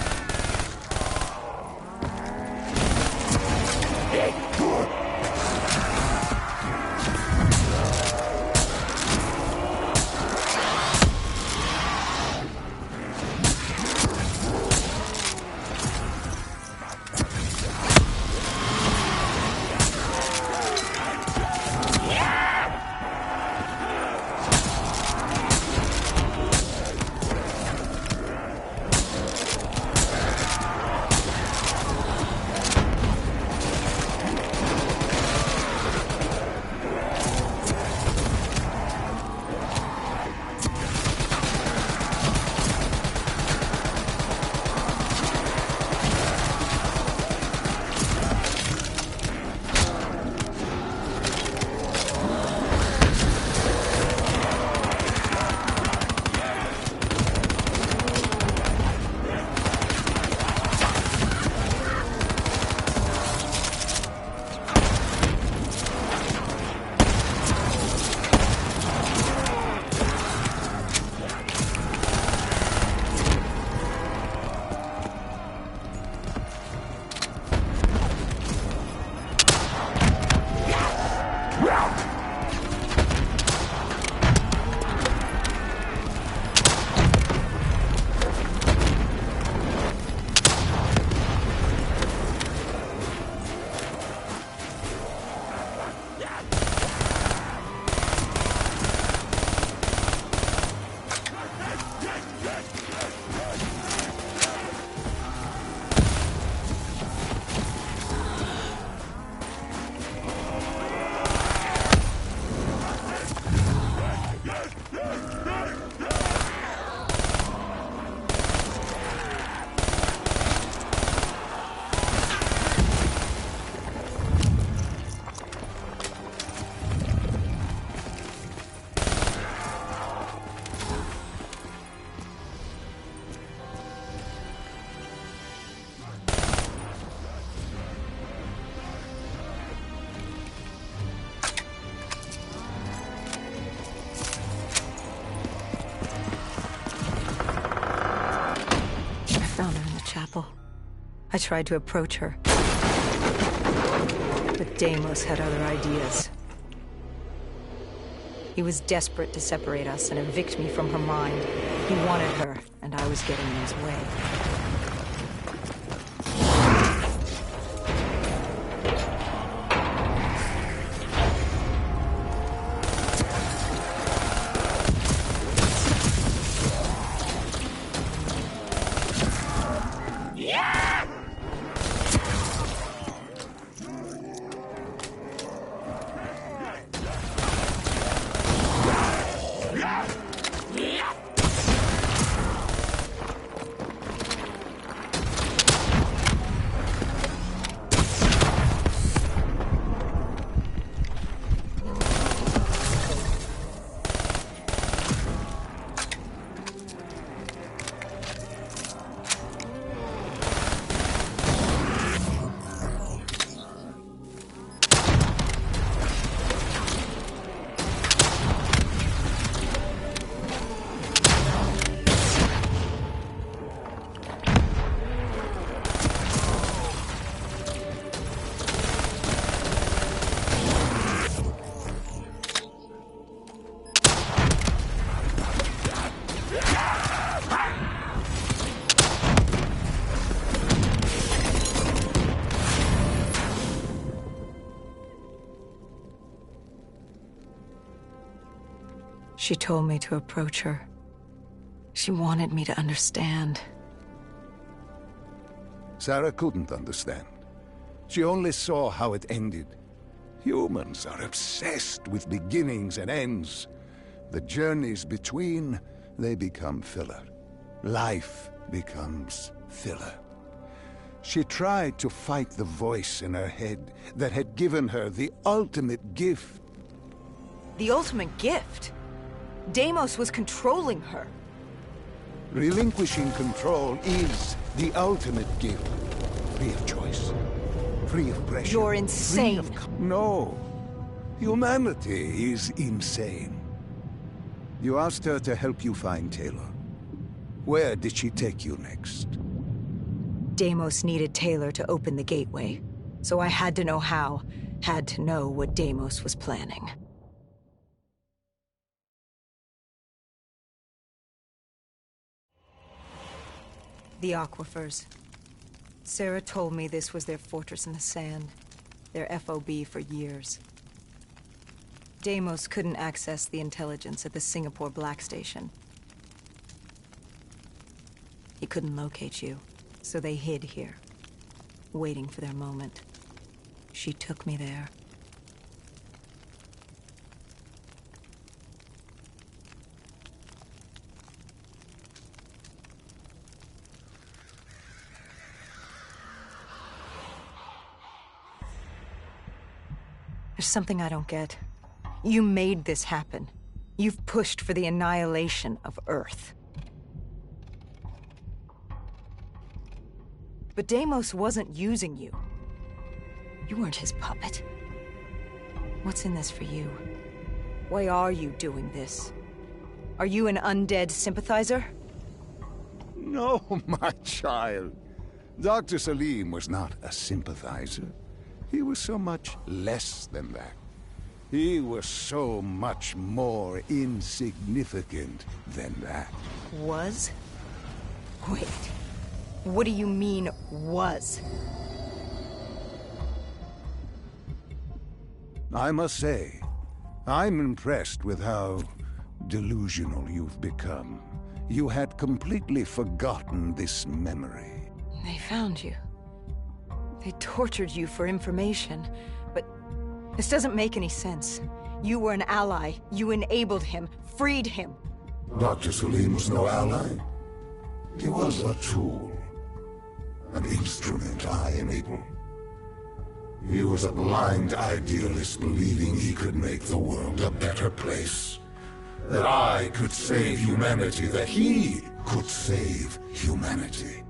I tried to approach her. But Deimos had other ideas. He was desperate to separate us and evict me from her mind. He wanted her, and I was getting in his way. She told me to approach her. She wanted me to understand. Sarah couldn't understand. She only saw how it ended. Humans are obsessed with beginnings and ends. The journeys between, they become filler. Life becomes filler. She tried to fight the voice in her head that had given her the ultimate gift. The ultimate gift? Deimos was controlling her. Relinquishing control is the ultimate gift. Free of choice. Free of pressure. You're insane. No. Humanity is insane. You asked her to help you find Taylor. Where did she take you next? Deimos needed Taylor to open the gateway, so I had to know how. Had to know what Deimos was planning. The aquifers. Sarah told me this was their fortress in the sand. Their FOB for years. Deimos couldn't access the intelligence at the Singapore Black Station. He couldn't locate you, so they hid here, waiting for their moment. She took me there. There's something I don't get. You made this happen. You've pushed for the annihilation of Earth. But Deimos wasn't using you. You weren't his puppet. What's in this for you? Why are you doing this? Are you an undead sympathizer? No, my child. Dr. Salim was not a sympathizer. He was so much less than that. He was so much more insignificant than that. Was? Wait. What do you mean, was? I must say, I'm impressed with how delusional you've become. You had completely forgotten this memory. They found you. They tortured you for information, but this doesn't make any sense. You were an ally. You enabled him, freed him. Dr. Salim was no ally. He was a tool. An instrument I enabled. He was a blind idealist believing he could make the world a better place. That I could save humanity, that he could save humanity.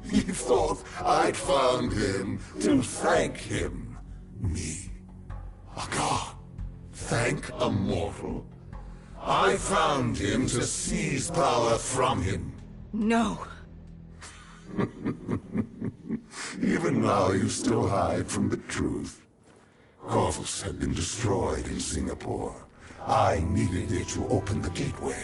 He thought I'd found him to thank him. Me. A god. Thank a mortal. I found him to seize power from him. No. Even now you still hide from the truth. Corvus had been destroyed in Singapore. I needed it to open the gateway.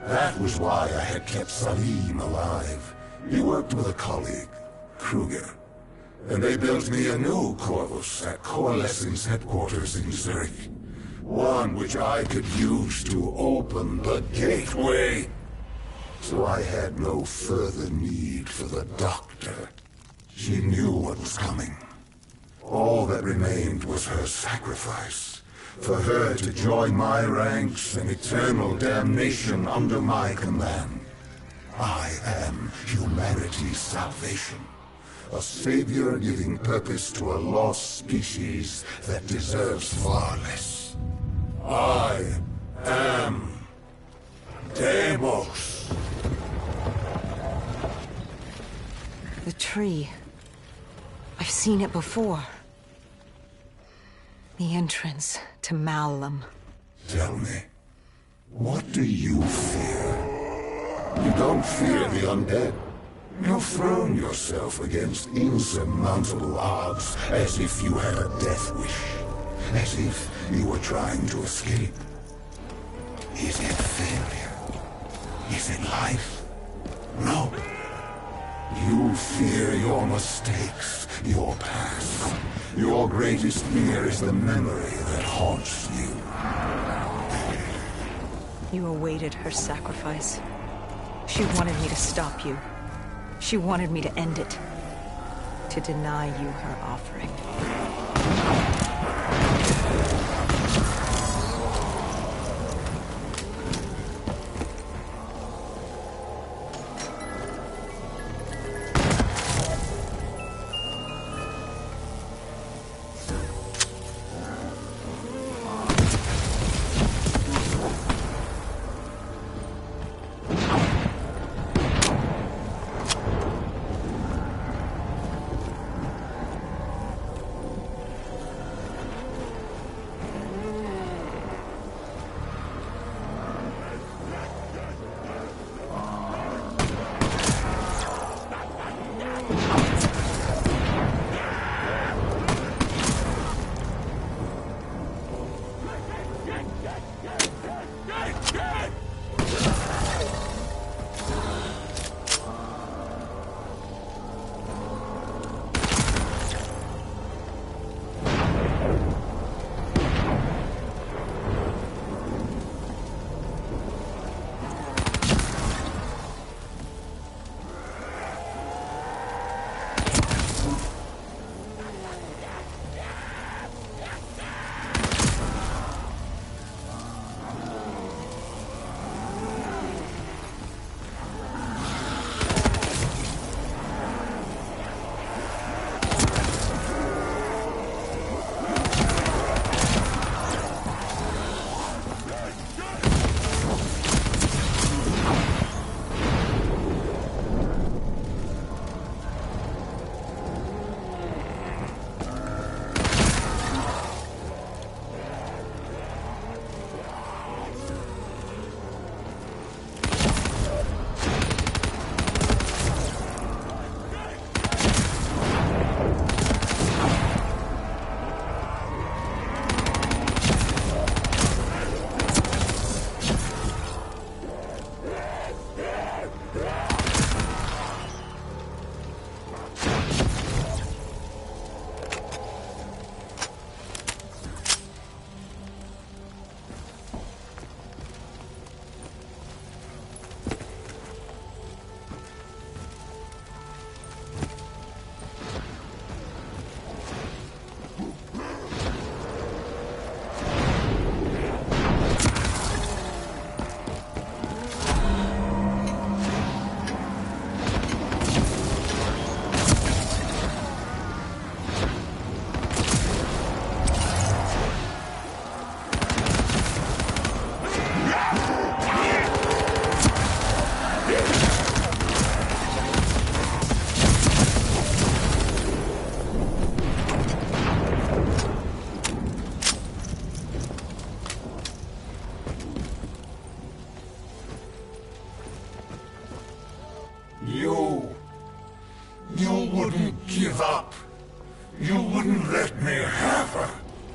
That was why I had kept Salim alive. He worked with a colleague, Kruger. And they built me a new Corvus at Coalescence headquarters in Zurich. One which I could use to open the gateway. So I had no further need for the Doctor. She knew what was coming. All that remained was her sacrifice. For her to join my ranks and eternal damnation under my command. I am humanity's salvation. A savior giving purpose to a lost species that deserves far less. I am Deimos. The tree. I've seen it before. The entrance to Malum. Tell me, what do you fear? You don't fear the undead. You've thrown yourself against insurmountable odds as if you had a death wish. As if you were trying to escape. Is it failure? Is it life? No. You fear your mistakes, your past. Your greatest fear is the memory that haunts you. You awaited her sacrifice. She wanted me to stop you. She wanted me to end it. To deny you her offering.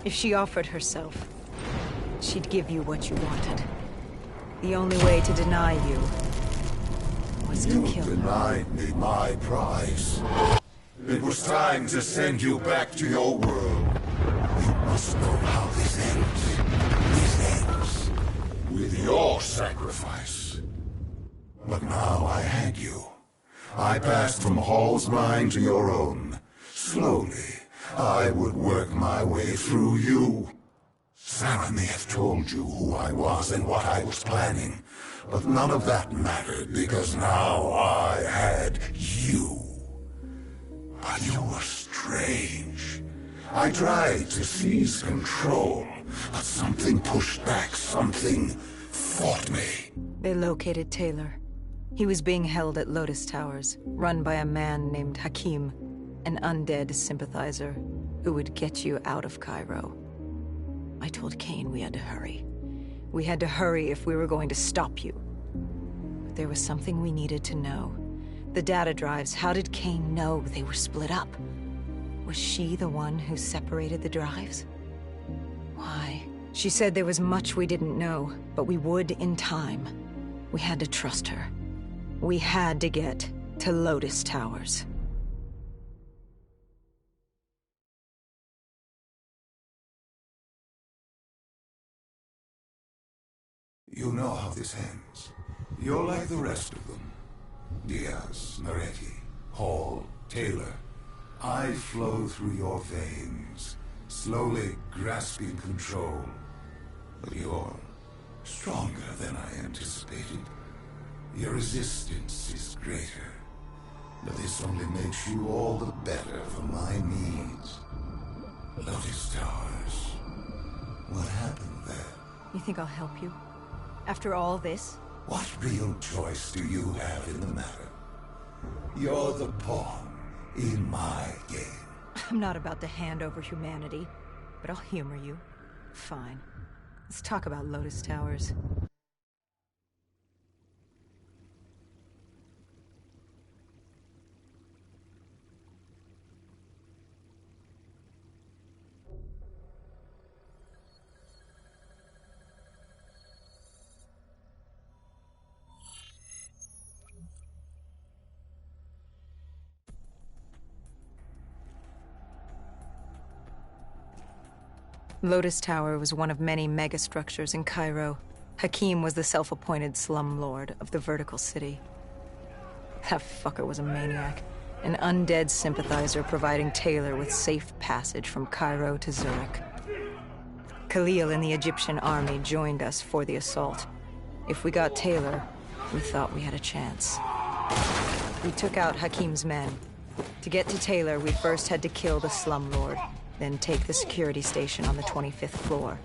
If she offered herself, she'd give you what you wanted. The only way to deny you was to You kill her. denied me my prize. It was time to send you back to your world. You must know how this ends. This ends with your sacrifice. But now I had you. I passed from Hall's mind to your own. Slowly, I would work my way through you. Sarah may have told you who I was and what I was planning, but none of that mattered because now I had you. But you were strange. I tried to seize control, but something pushed back, something fought me. They located Taylor. He was being held at Lotus Towers, run by a man named Hakim, an undead sympathizer who would get you out of Cairo. I told Kane we had to hurry. We had to hurry if we were going to stop you. But there was something we needed to know. The data drives, how did Kane know they were split up? Was she the one who separated the drives? Why? She said there was much we didn't know, but we would in time. We had to trust her. We had to get to Lotus Towers. You know how this ends. You're like the rest of them. Diaz, Moretti, Hall, Taylor. I flow through your veins, slowly grasping control. But you're stronger than I anticipated. Your resistance is greater. But this only makes you all the better for my needs. Lotus Towers. What happened there? You think I'll help you? After all this? What real choice do you have in the matter? You're the pawn in my game. I'm not about to hand over humanity, but I'll humor you. Fine. Let's talk about Lotus Towers. Lotus Tower was one of many megastructures in Cairo. Hakim was the self-appointed slumlord of the vertical city. That fucker was a maniac. An undead sympathizer providing Taylor with safe passage from Cairo to Zurich. Khalil and the Egyptian army joined us for the assault. If we got Taylor, we thought we had a chance. We took out Hakim's men. To get to Taylor, we first had to kill the slumlord, then take the security station on the 25th floor.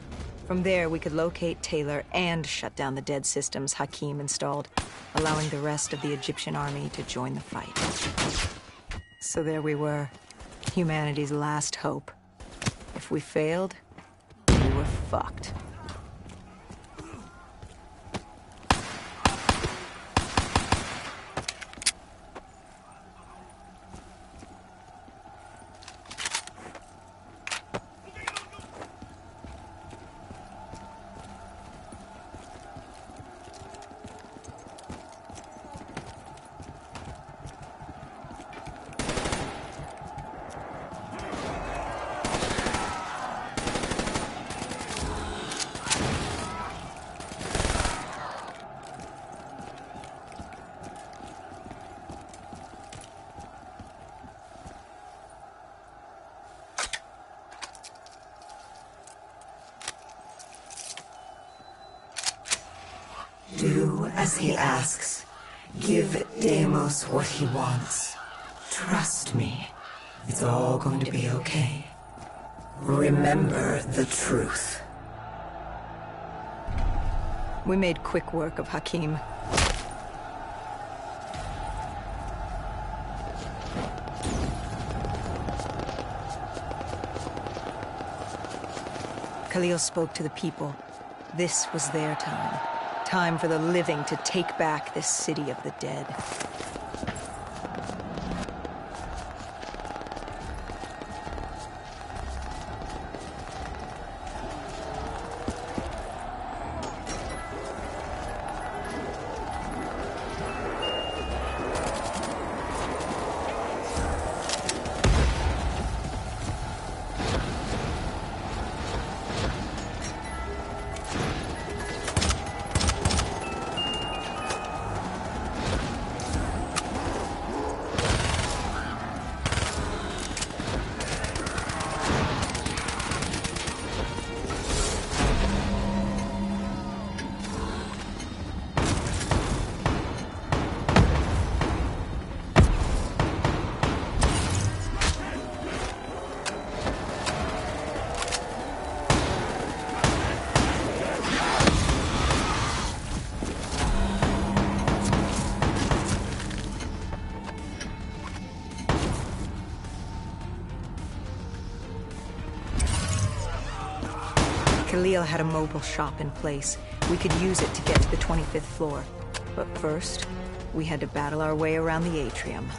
From there, we could locate Taylor and shut down the dead systems Hakim installed, allowing the rest of the Egyptian army to join the fight. So there we were, humanity's last hope. If we failed, we were fucked. Do as he asks. Give Deimos what he wants. Trust me. It's all going to be okay. Remember the truth. We made quick work of Hakim. Khalil spoke to the people. This was their time. Time for the living to take back this city of the dead. Khalil had a mobile shop in place. We could use it to get to the 25th floor. But first, we had to battle our way around the atrium.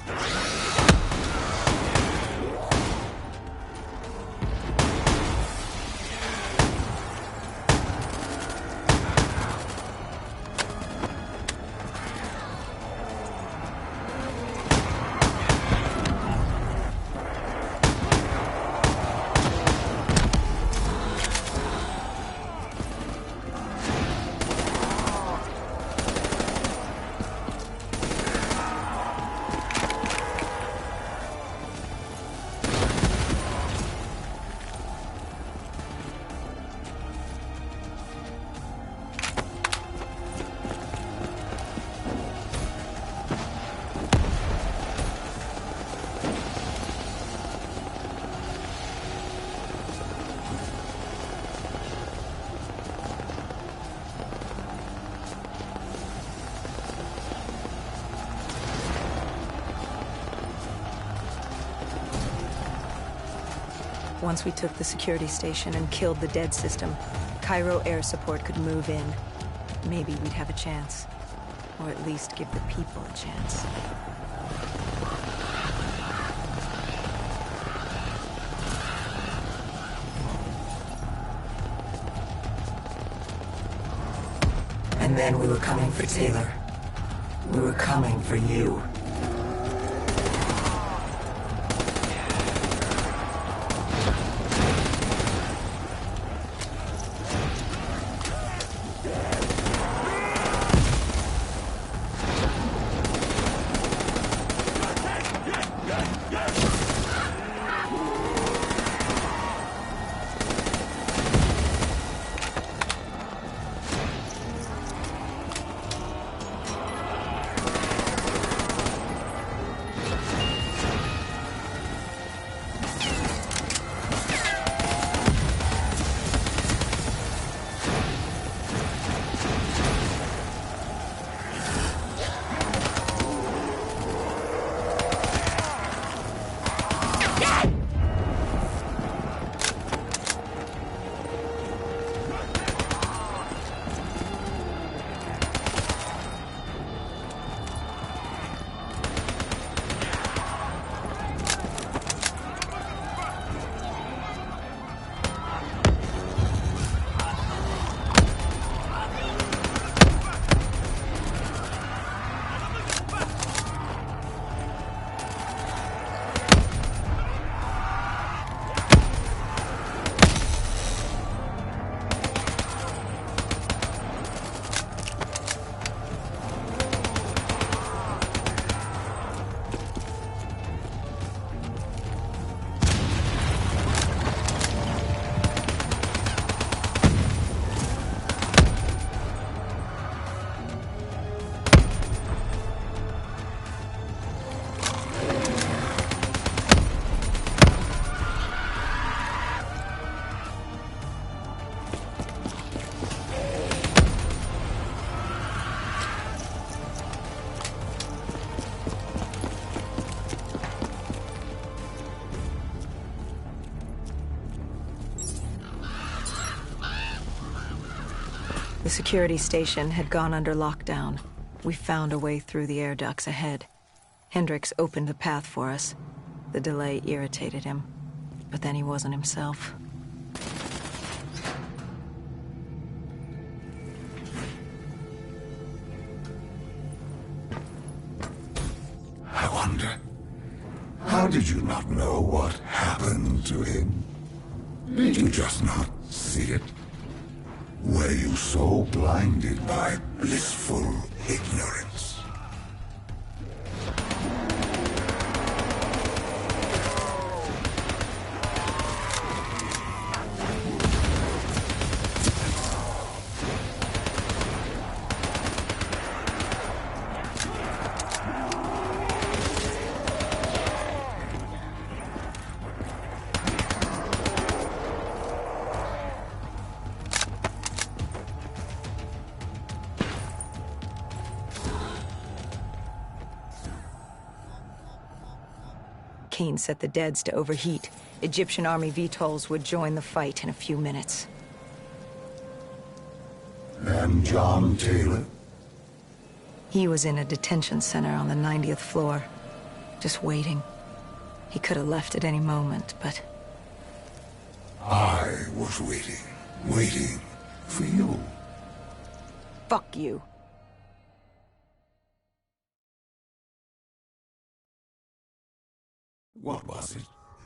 Once we took the security station and killed the dead system, Cairo air support could move in. Maybe we'd have a chance. Or at least give the people a chance. And then we were coming for Taylor. We were coming for you. The security station had gone under lockdown. We found a way through the air ducts ahead. Hendricks opened the path for us. The delay irritated him, but then he wasn't himself. I wonder, how did you not know what happened to him? Did you just not see it? Were you so blinded by blissful ignorance? Kane set the Deads to overheat. Egyptian army VTOLs would join the fight in a few minutes. And John Taylor? He was in a detention center on the 90th floor, just waiting. He could have left at any moment, but... I was waiting for you. Fuck you. What was it?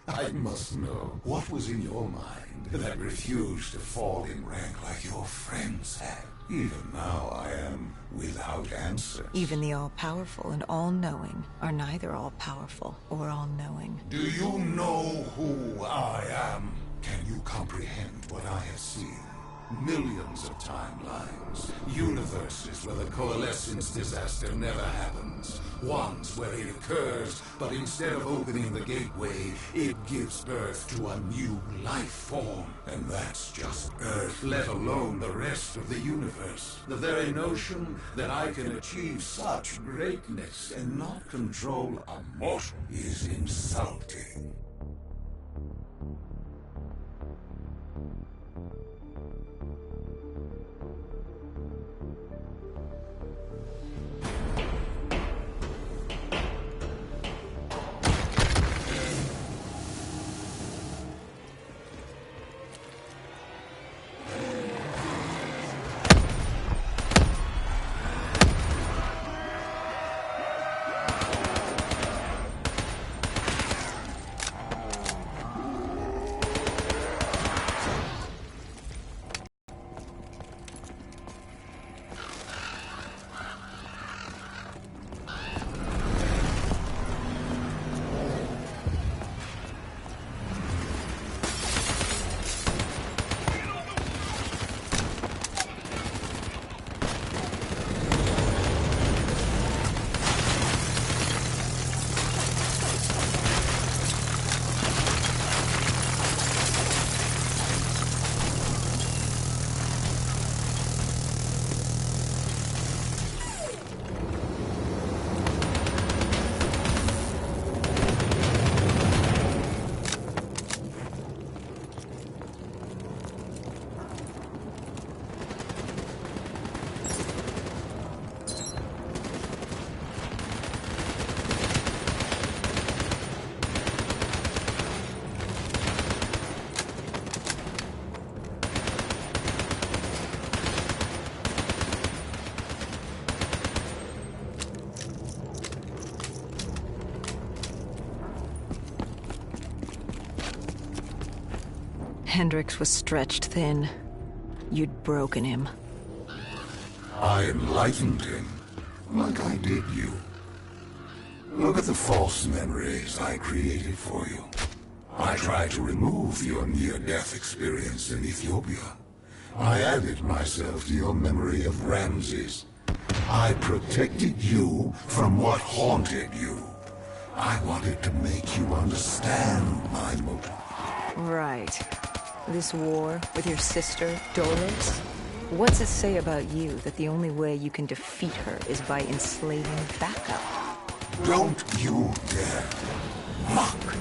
I must know. What was in your mind that refused to fall in rank like your friends had? Even now I am without answers. Even the all-powerful and all-knowing are neither all-powerful or all-knowing. Do you know who I am? Can you comprehend what I have seen? Millions of timelines, universes where the coalescence disaster never happens, ones where it occurs, but instead of opening the gateway, it gives birth to a new life form. And that's just Earth, let alone the rest of the universe. The very notion that I can achieve such greatness and not control a mortal is insulting. Hendricks was stretched thin. You'd broken him. I enlightened him, like I did you. Look at the false memories I created for you. I tried to remove your near-death experience in Ethiopia. I added myself to your memory of Ramses. I protected you from what haunted you. I wanted to make you understand my motive. Right. This war with your sister, Dolores? What's it say about you that the only way you can defeat her is by enslaving backup? Don't you dare mock me.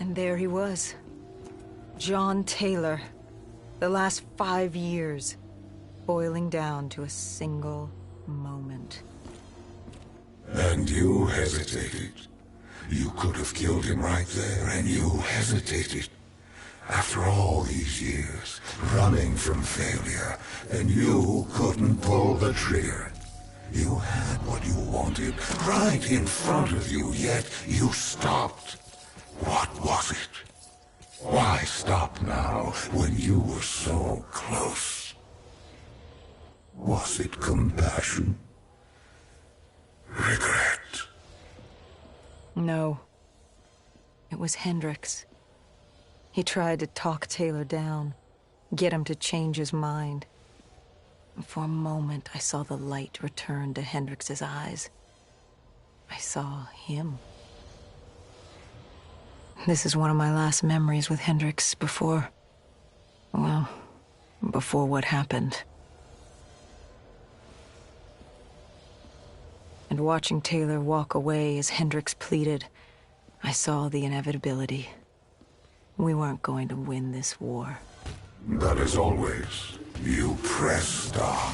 And there he was. John Taylor. The last 5 years, boiling down to a single moment. And you hesitated. You could have killed him right there, and you hesitated. After all these years, running from failure, and you couldn't pull the trigger. You had what you wanted right in front of you, yet you stopped. What was it? Why stop now when you were so close? Was it compassion? Regret? No. It was Hendricks. He tried to talk Taylor down, get him to change his mind. For a moment, I saw the light return to Hendricks' eyes. I saw him. This is one of my last memories with Hendricks before... well, before what happened. And watching Taylor walk away as Hendricks pleaded, I saw the inevitability. We weren't going to win this war. But as always, you pressed on.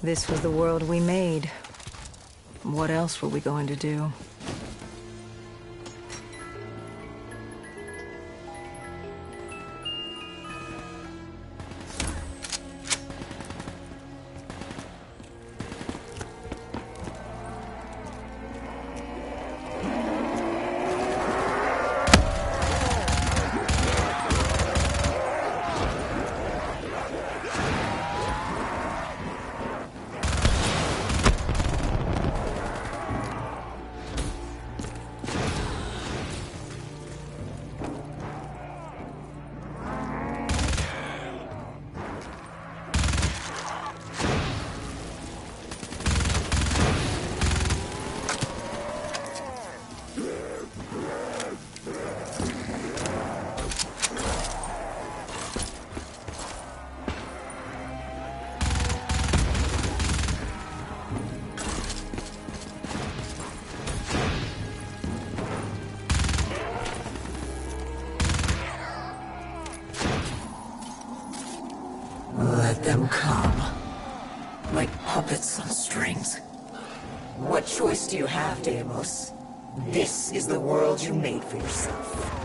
This was the world we made. What else were we going to do? Let them come. Like puppets on strings. What choice do you have, Deimos? This is the world you made for yourself.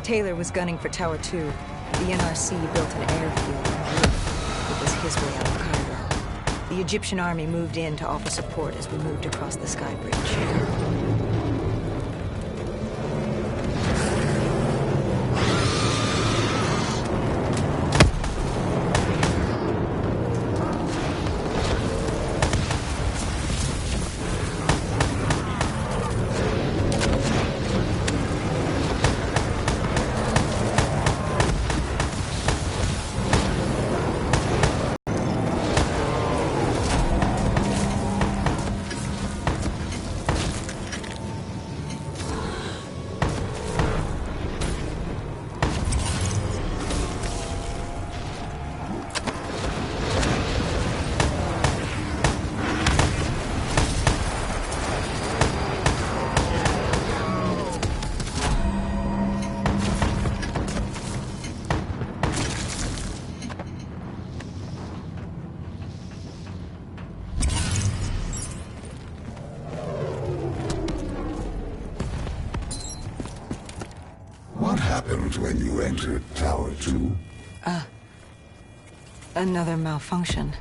Taylor was gunning for Tower 2. The NRC built an airfield en route. It was his way out of Cairo. The Egyptian army moved in to offer support as we moved across the sky bridge. What happened when you entered Tower 2? Another malfunction.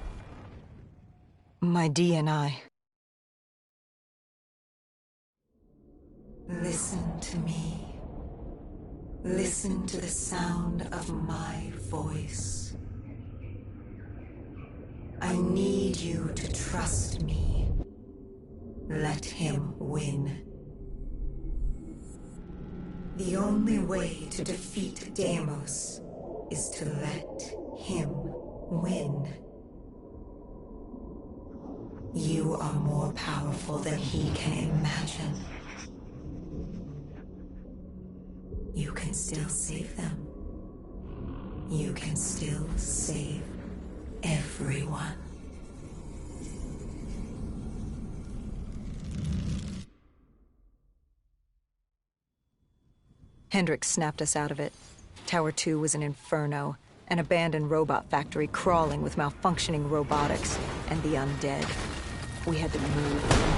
My DNI. Listen to me. Listen to the sound of my voice. I need you to trust me. Let him win. The only way to defeat Deimos is to let him win. You are more powerful than he can imagine. You can still save them. You can still save everyone. Hendricks snapped us out of it. Tower 2 was an inferno, an abandoned robot factory crawling with malfunctioning robotics and the undead. We had to move.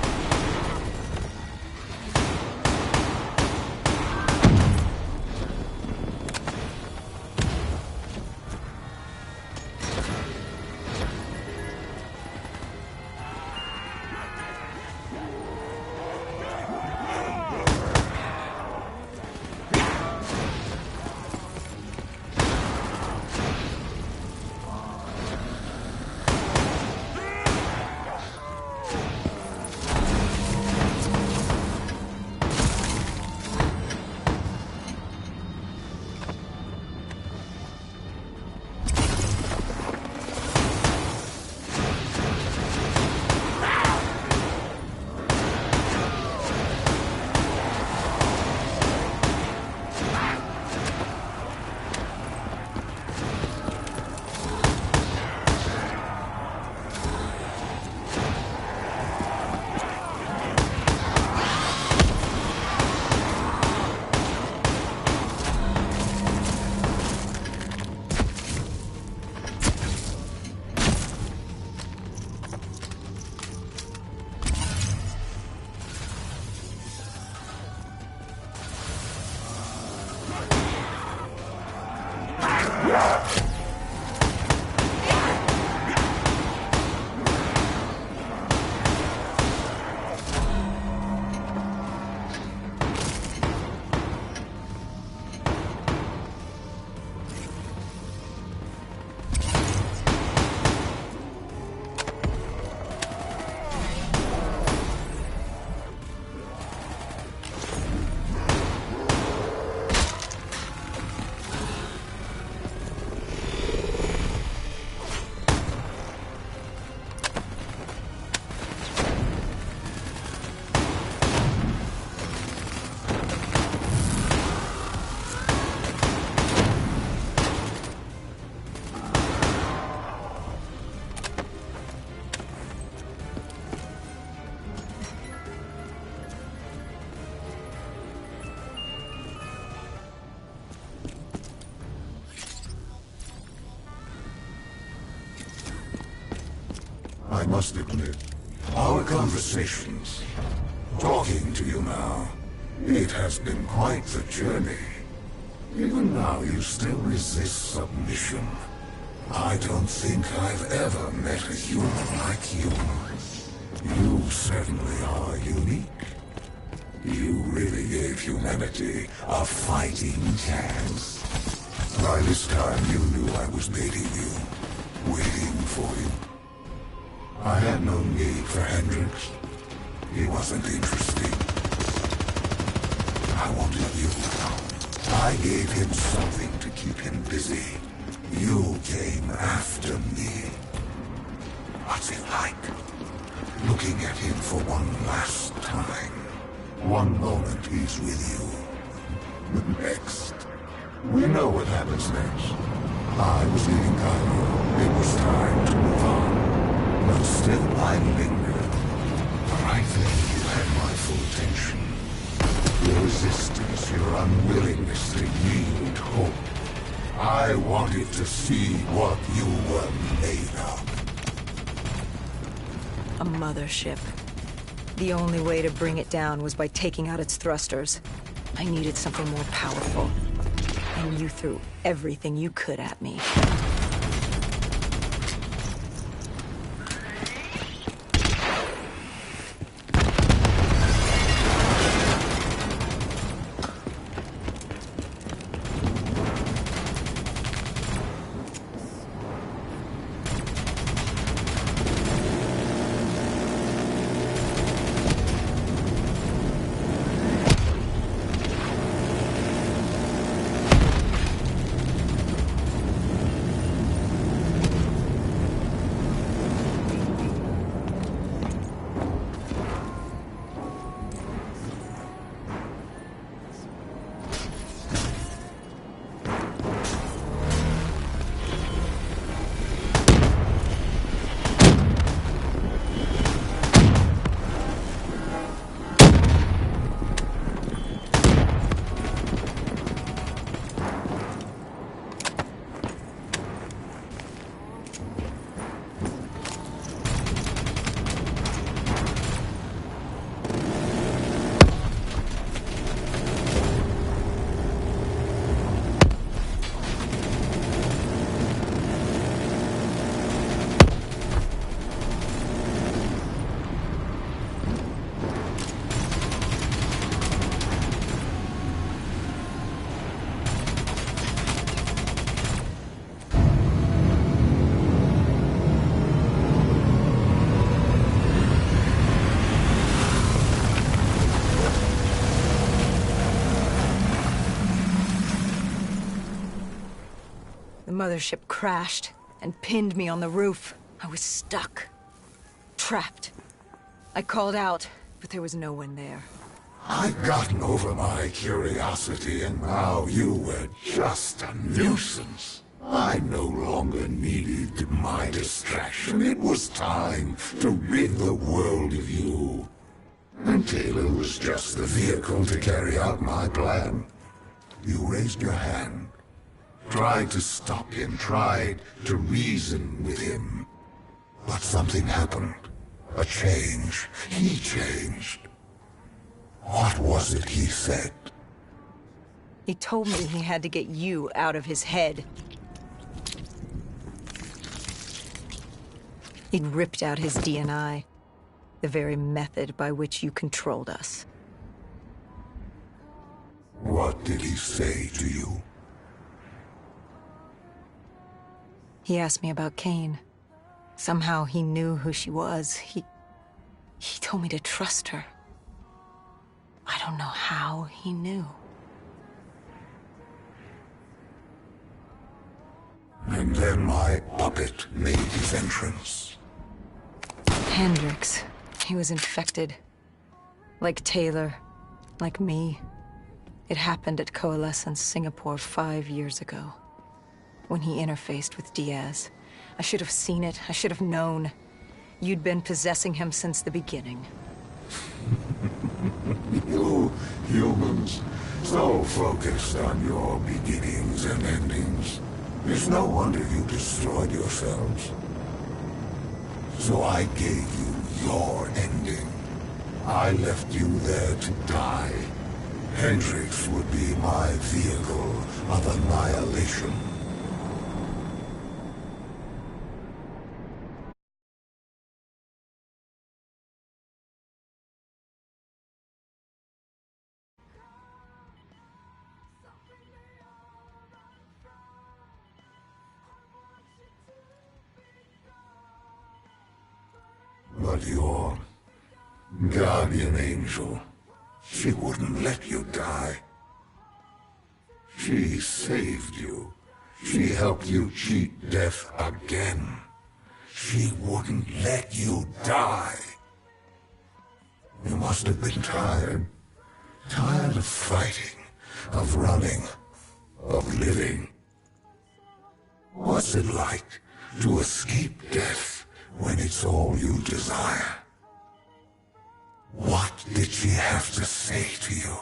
I must admit, our conversations, talking to you now, it has been quite the journey. Even now you still resist submission. I don't think I've ever met a human like you. You certainly are unique. You really gave humanity a fighting chance. By this time you knew I was baiting you, waiting for you. I had no need for Hendricks. He wasn't interesting. I wanted you. I gave him something to keep him busy. You came after me. What's it like? Looking at him for one last time. One moment he's with you. Next. We know what happens next. I was leaving Cairo. It was time to move on. But still I lingered. I think you had my full attention. Your resistance, your unwillingness to yield hope. I wanted to see what you were made of. A mothership. The only way to bring it down was by taking out its thrusters. I needed something more powerful. And you threw everything you could at me. The mothership crashed and pinned me on the roof. I was stuck. Trapped. I called out, but there was no one there. I'd gotten over my curiosity, and now you were just a nuisance. I no longer needed my distraction. It was time to rid the world of you. And Taylor was just the vehicle to carry out my plan. You raised your hand. Tried to stop him, tried to reason with him. But something happened. A change. He changed. What was it he said? He told me he had to get you out of his head. He'd ripped out his DNI, the very method by which you controlled us. What did he say to you? He asked me about Kane. Somehow he knew who she was. He told me to trust her. I don't know how he knew. And then my puppet made his entrance. Hendricks. He was infected. Like Taylor. Like me. It happened at Coalescence Singapore 5 years ago. When he interfaced with Diaz. I should have seen it. I should have known. You'd been possessing him since the beginning. You humans, so focused on your beginnings and endings. It's no wonder you destroyed yourselves. So I gave you your ending. I left you there to die. Hendrix would be my vehicle of annihilation. But your guardian angel, she wouldn't let you die. She saved you. She helped you cheat death again. She wouldn't let you die. You must have been tired. Tired of fighting, of running, of living. What's it like to escape death when it's all you desire? What did she have to say to you?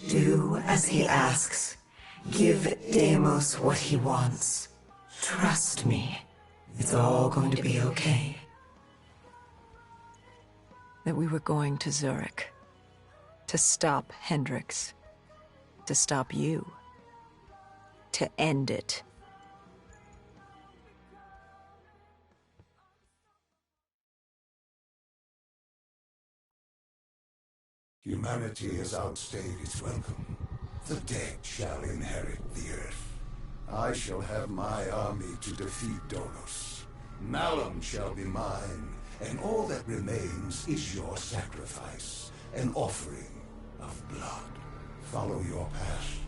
Do as he asks. Give Deimos what he wants. Trust me. It's all going to be okay. That we were going to Zurich. To stop Hendrix. To stop you. To end it. Humanity has outstayed its welcome. The dead shall inherit the earth. I shall have my army to defeat Dolos. Malum shall be mine, and all that remains is your sacrifice, an offering of blood. Follow your path.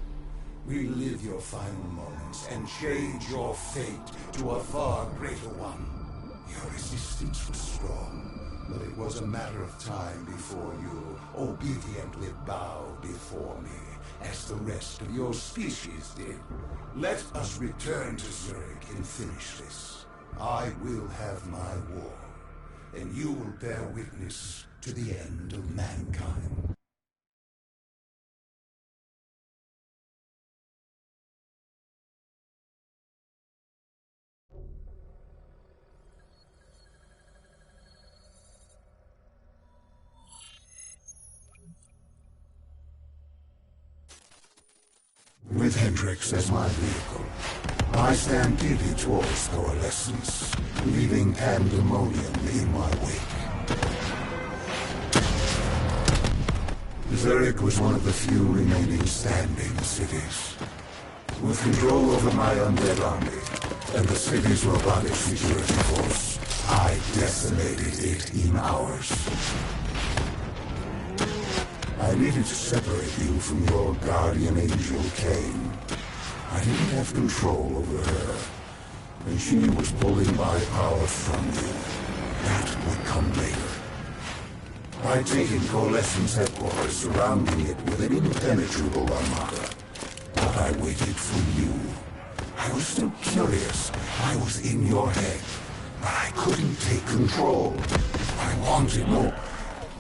Relive your final moments and change your fate to a far greater one. Your resistance was strong, but it was a matter of time before you obediently bowed before me, as the rest of your species did. Let us return to Zurich and finish this. I will have my war, and you will bear witness to the end of mankind. With Hendrix as my vehicle, I stampeded towards Coalescence, leaving pandemonium in my wake. Zurich was one of the few remaining standing cities. With control over my undead army and the city's robotic security force, I decimated it in hours. I needed to separate you from your guardian angel, Cain. I didn't have control over her, and she was pulling my power from you. That would come later. I'd taken Coalescence headquarters, surrounding it with an impenetrable armada. But I waited for you. I was still curious. I was in your head, but I couldn't take control. I wanted more.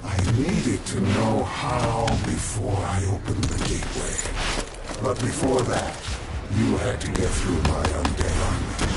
I needed to know how before I opened the gateway. But before that, you had to get through my undead army.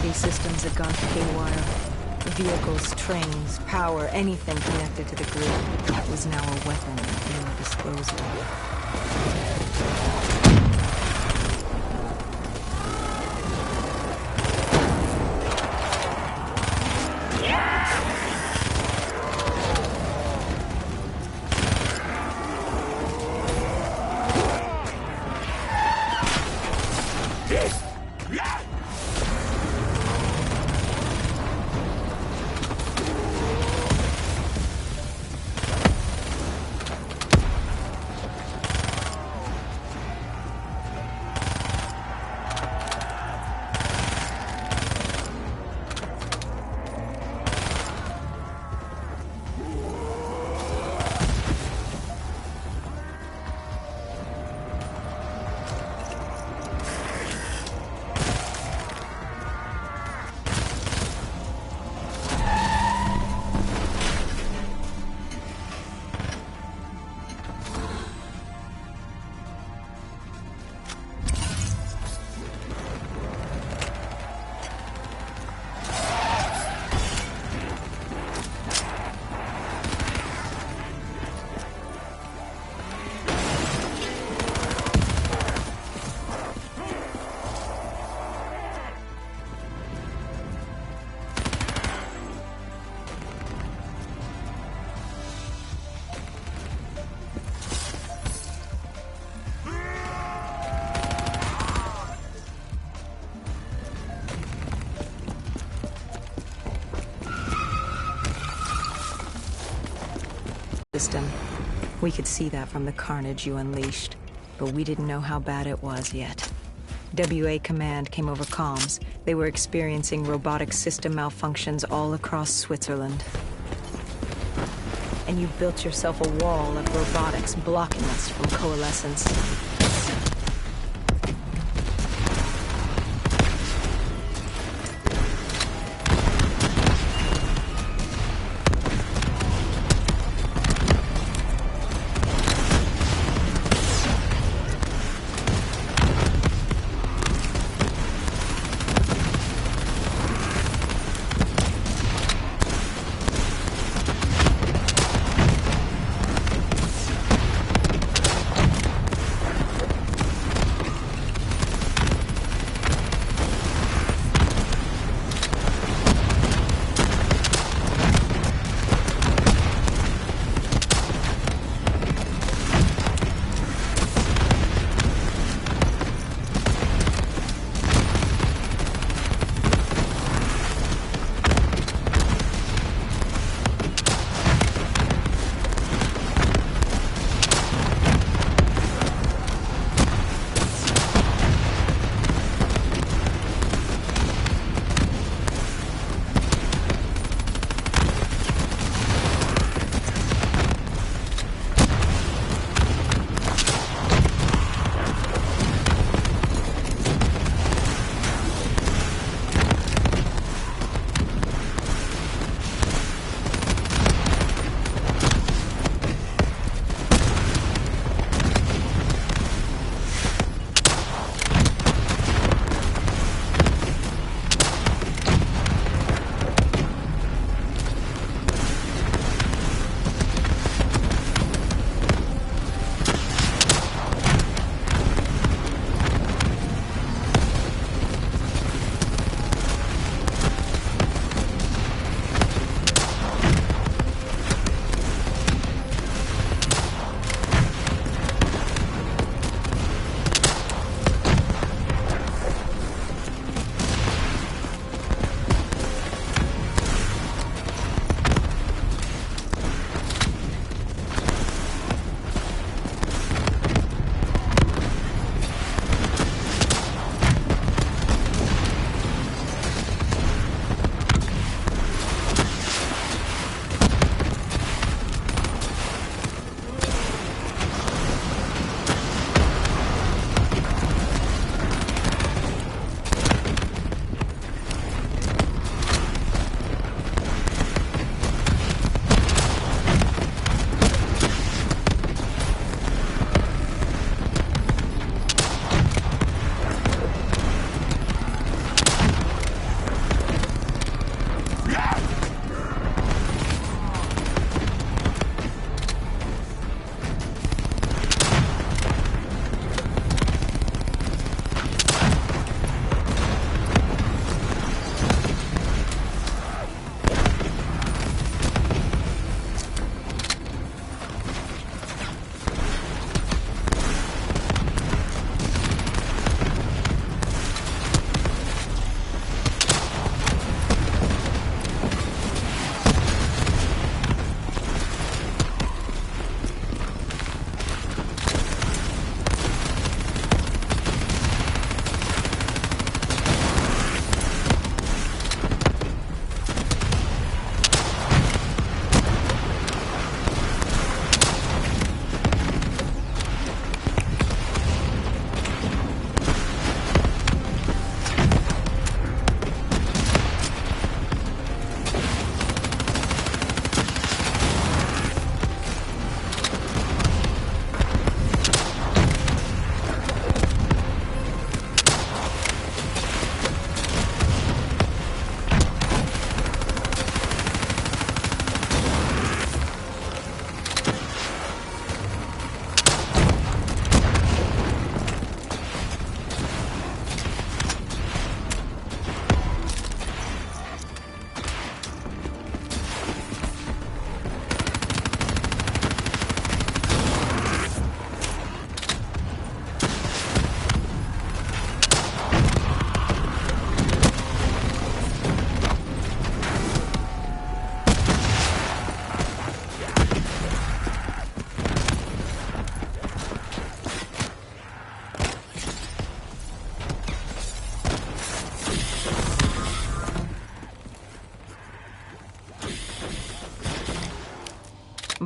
city systems had gone haywire. Vehicles, trains, power, anything connected to the grid was now a weapon at your disposal. System. We could see that from the carnage you unleashed, but we didn't know how bad it was yet. WA Command came over comms. They were experiencing robotic system malfunctions all across Switzerland. And you built yourself a wall of robotics blocking us from coalescence.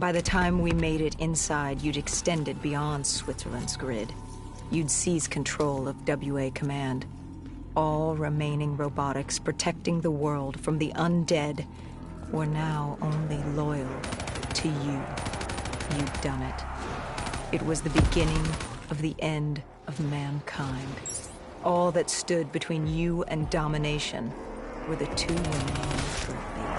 By the time we made it inside, you'd extended beyond Switzerland's grid. You'd seized control of WA Command. All remaining robotics protecting the world from the undead were now only loyal to you. You'd done it. It was the beginning of the end of mankind. All that stood between you and domination were the two remaining trophies.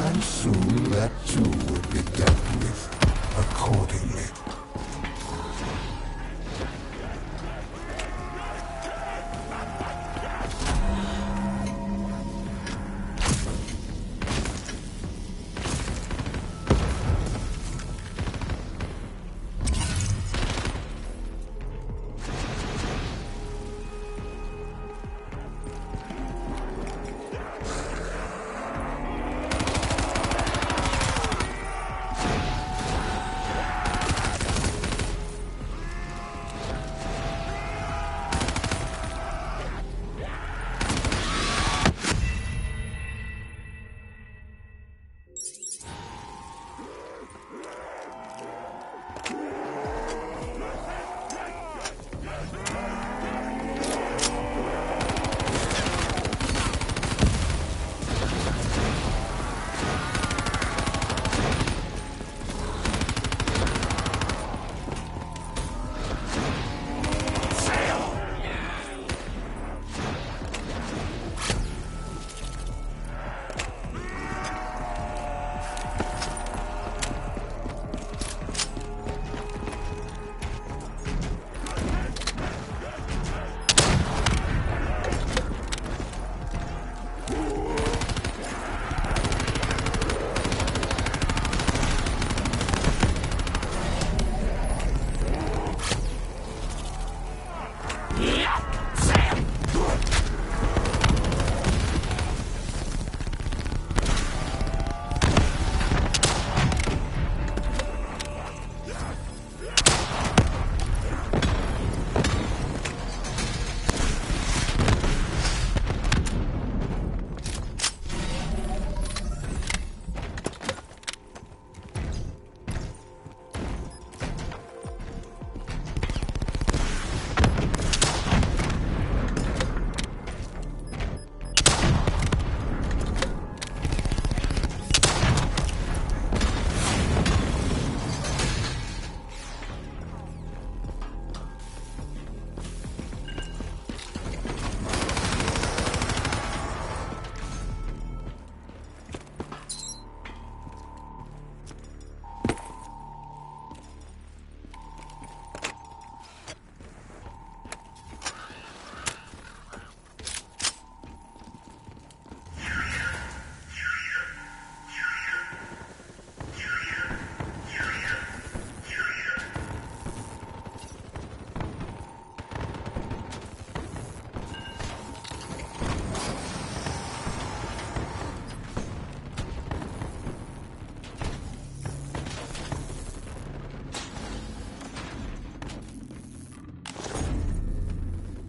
And soon that too would be dealt with accordingly.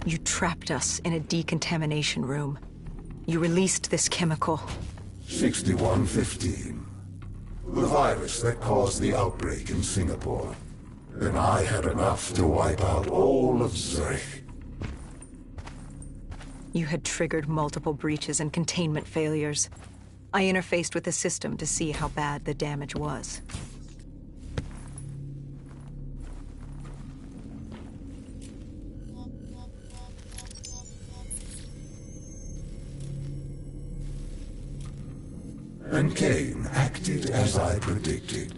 You trapped us in a decontamination room. You released this chemical. 6115. The virus that caused the outbreak in Singapore. And I had enough to wipe out all of Zurich. You had triggered multiple breaches and containment failures. I interfaced with the system to see how bad the damage was. And Kane acted as I predicted.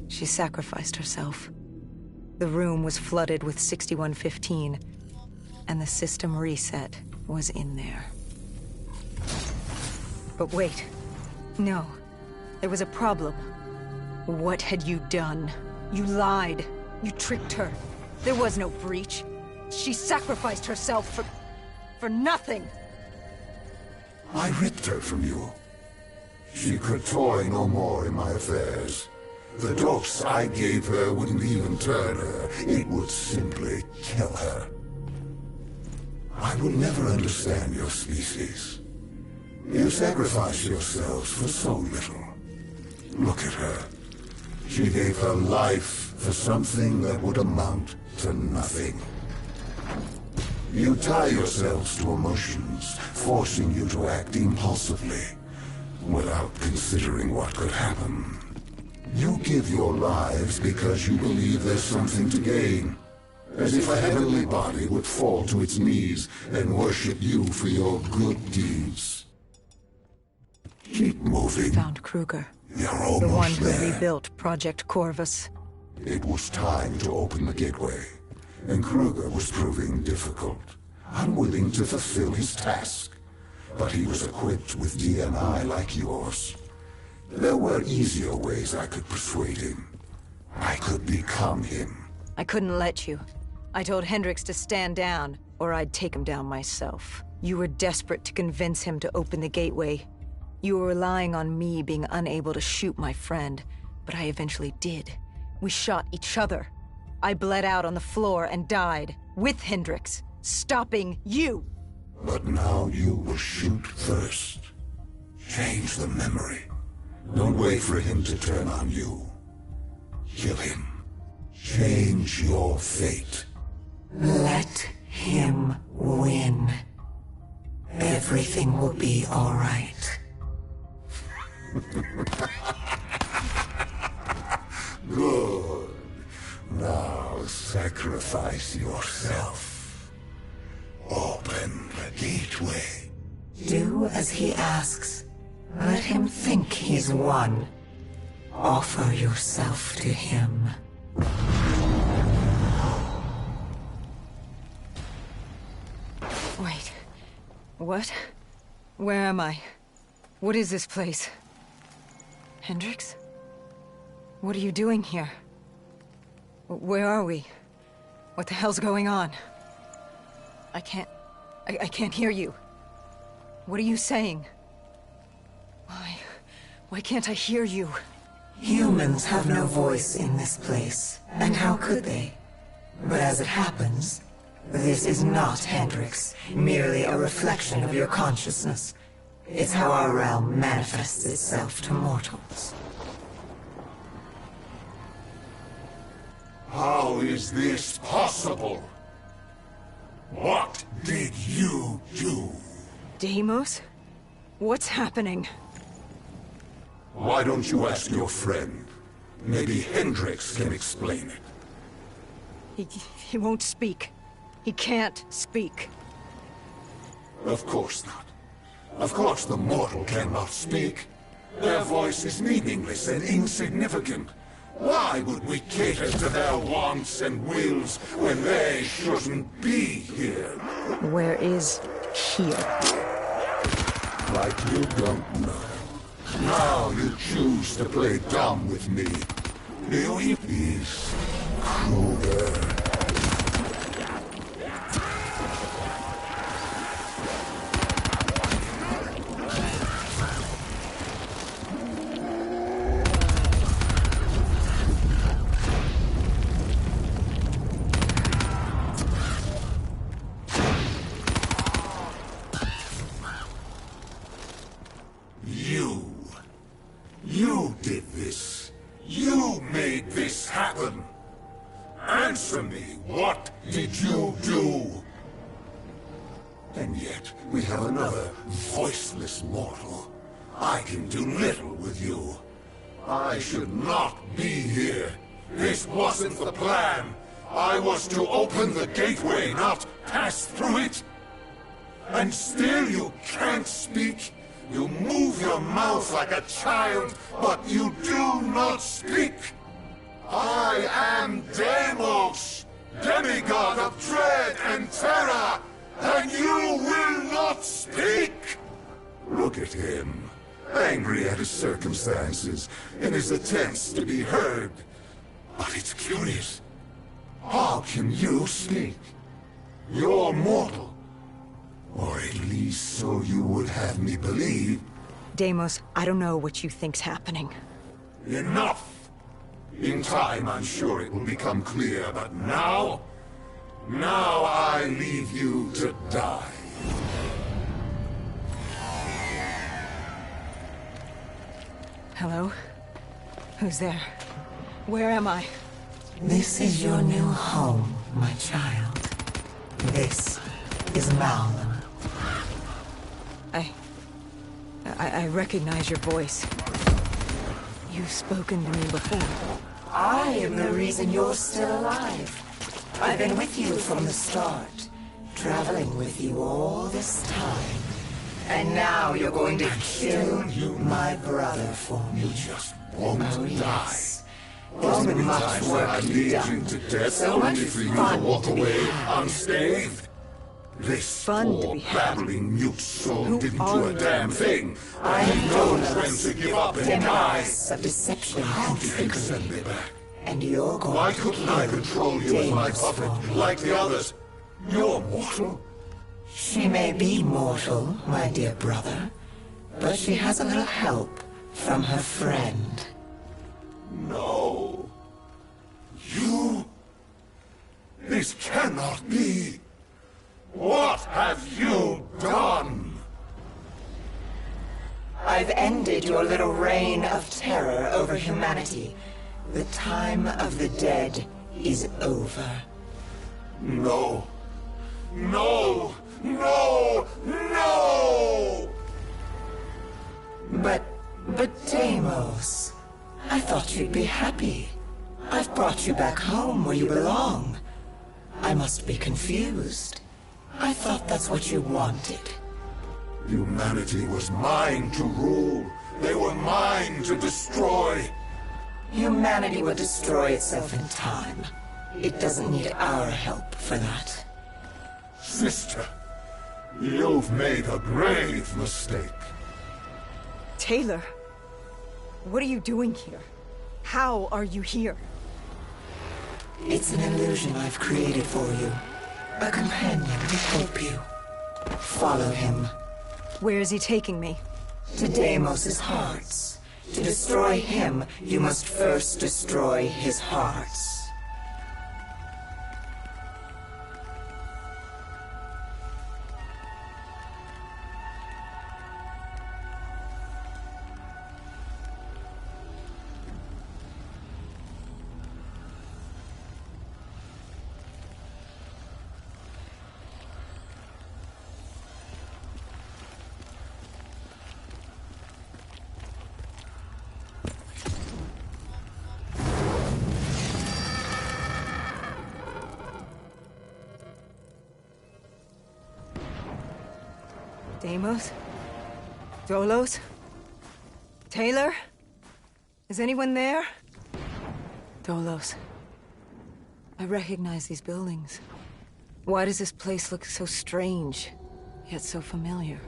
She sacrificed herself. The room was flooded with 6115, and the system reset was in there. But wait. No. There was a problem. What had you done? You lied. You tricked her. There was no breach. She sacrificed herself for nothing. I ripped her from you. She could toy no more in my affairs. The dose I gave her wouldn't even turn her. It would simply kill her. I will never understand your species. You sacrifice yourselves for so little. Look at her. She gave her life for something that would amount to nothing. You tie yourselves to emotions, forcing you to act impulsively, without considering what could happen. You give your lives because you believe there's something to gain. As if a heavenly body would fall to its knees and worship you for your good deeds. Keep moving. Found Kruger. You're almost The one who there. rebuilt Project Corvus. It was time to open the gateway, and Kruger was proving difficult, unwilling to fulfill his task. But he was equipped with DNI like yours. There were easier ways I could persuade him. I could become him. I couldn't let you. I told Hendricks to stand down, or I'd take him down myself. You were desperate to convince him to open the gateway. You were relying on me being unable to shoot my friend, but I eventually did. We shot each other. I bled out on the floor and died, with Hendricks, stopping you! But now you will shoot first. Change the memory. Don't wait for him to turn on you. Kill him. Change your fate. Let him win. Everything will be all right. Good. Now sacrifice yourself. Open the gateway. Do as he asks. Let him think he's won. Offer yourself to him. Wait. What? Where am I? What is this place? Hendricks? What are you doing here? Where are we? What the hell's going on? I can't hear you. What are you saying? Why can't I hear you? Humans have no voice in this place, and how could they? But as it happens, this is not Hendricks, merely a reflection of your consciousness. It's how our realm manifests itself to mortals. How is this possible? What did you do? Deimos? What's happening? Why don't you ask your friend? Maybe Hendricks can explain it. He won't speak. He can't speak. Of course not. Of course the mortal cannot speak. Their voice is meaningless and insignificant. Why would we cater to their wants and wills when they shouldn't be here? Where is here? Like you don't know. Now you choose to play dumb with me. Do you please, Kruger? You did this. You made this happen. Answer me, what did you do? And yet, we have another voiceless mortal. I can do little with you. I should not be here. This wasn't the plan. I was to open the gateway, not pass through it. And still you can't speak. You move your mouth like a child, but you do not speak. I am Deimos, demigod of dread and terror, and you will not speak! Look at him, angry at his circumstances, in his attempts to be heard. But it's curious. How can you speak? You're mortal. Or at least so you would have me believe. Deimos, I don't know what you think's happening. Enough! In time, I'm sure it will become clear, but now... Now I leave you to die. Hello? Who's there? Where am I? This is your new home, my child. This is Malum. I recognize your voice. You've spoken to me before. I am the reason you're still alive. I've been with you from the start, traveling with you all this time. And now you're going to kill my brother for me. You just want to die. There's How many much times work have I to be lead done. you to death So much only for you to fun walk to be away had. unscathed? This Fun to poor be had. babbling mute soul Who didn't are do a you? damn thing. I I am know Dolos, when to give up and die. Demoness of deception How and did you trickery. send me back? And you're going Why to couldn't I kill control you as my Deimos puppet, for me. like the others? You're mortal. She may be mortal, my dear brother, but she has a little help from her friend. No. You? This cannot be. What have you done? I've ended your little reign of terror over humanity. The time of the dead is over. No. No! No! No! But Deimos, I thought you'd be happy. I've brought you back home where you belong. I must be confused. I thought that's what you wanted. Humanity was mine to rule. They were mine to destroy. Humanity will destroy itself in time. It doesn't need our help for that. Sister, you've made a grave mistake. Taylor, what are you doing here? How are you here? It's an illusion I've created for you. A companion to help you. Follow him. Where is he taking me? To Deimos' hearts. To destroy him, you must first destroy his hearts. Deimos? Dolos? Taylor? Is anyone there? Dolos. I recognize these buildings. Why does this place look so strange, yet so familiar?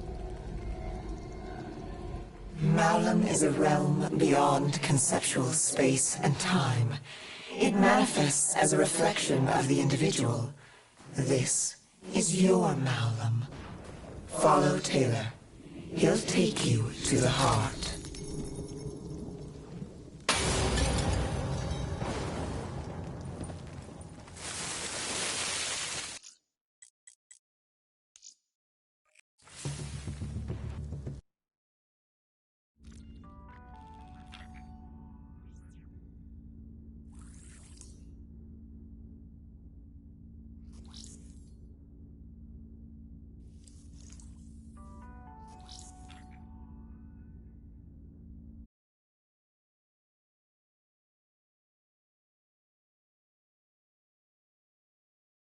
Malum is a realm beyond conceptual space and time. It manifests as a reflection of the individual. This is your Malum. Follow Taylor. He'll take you to the heart.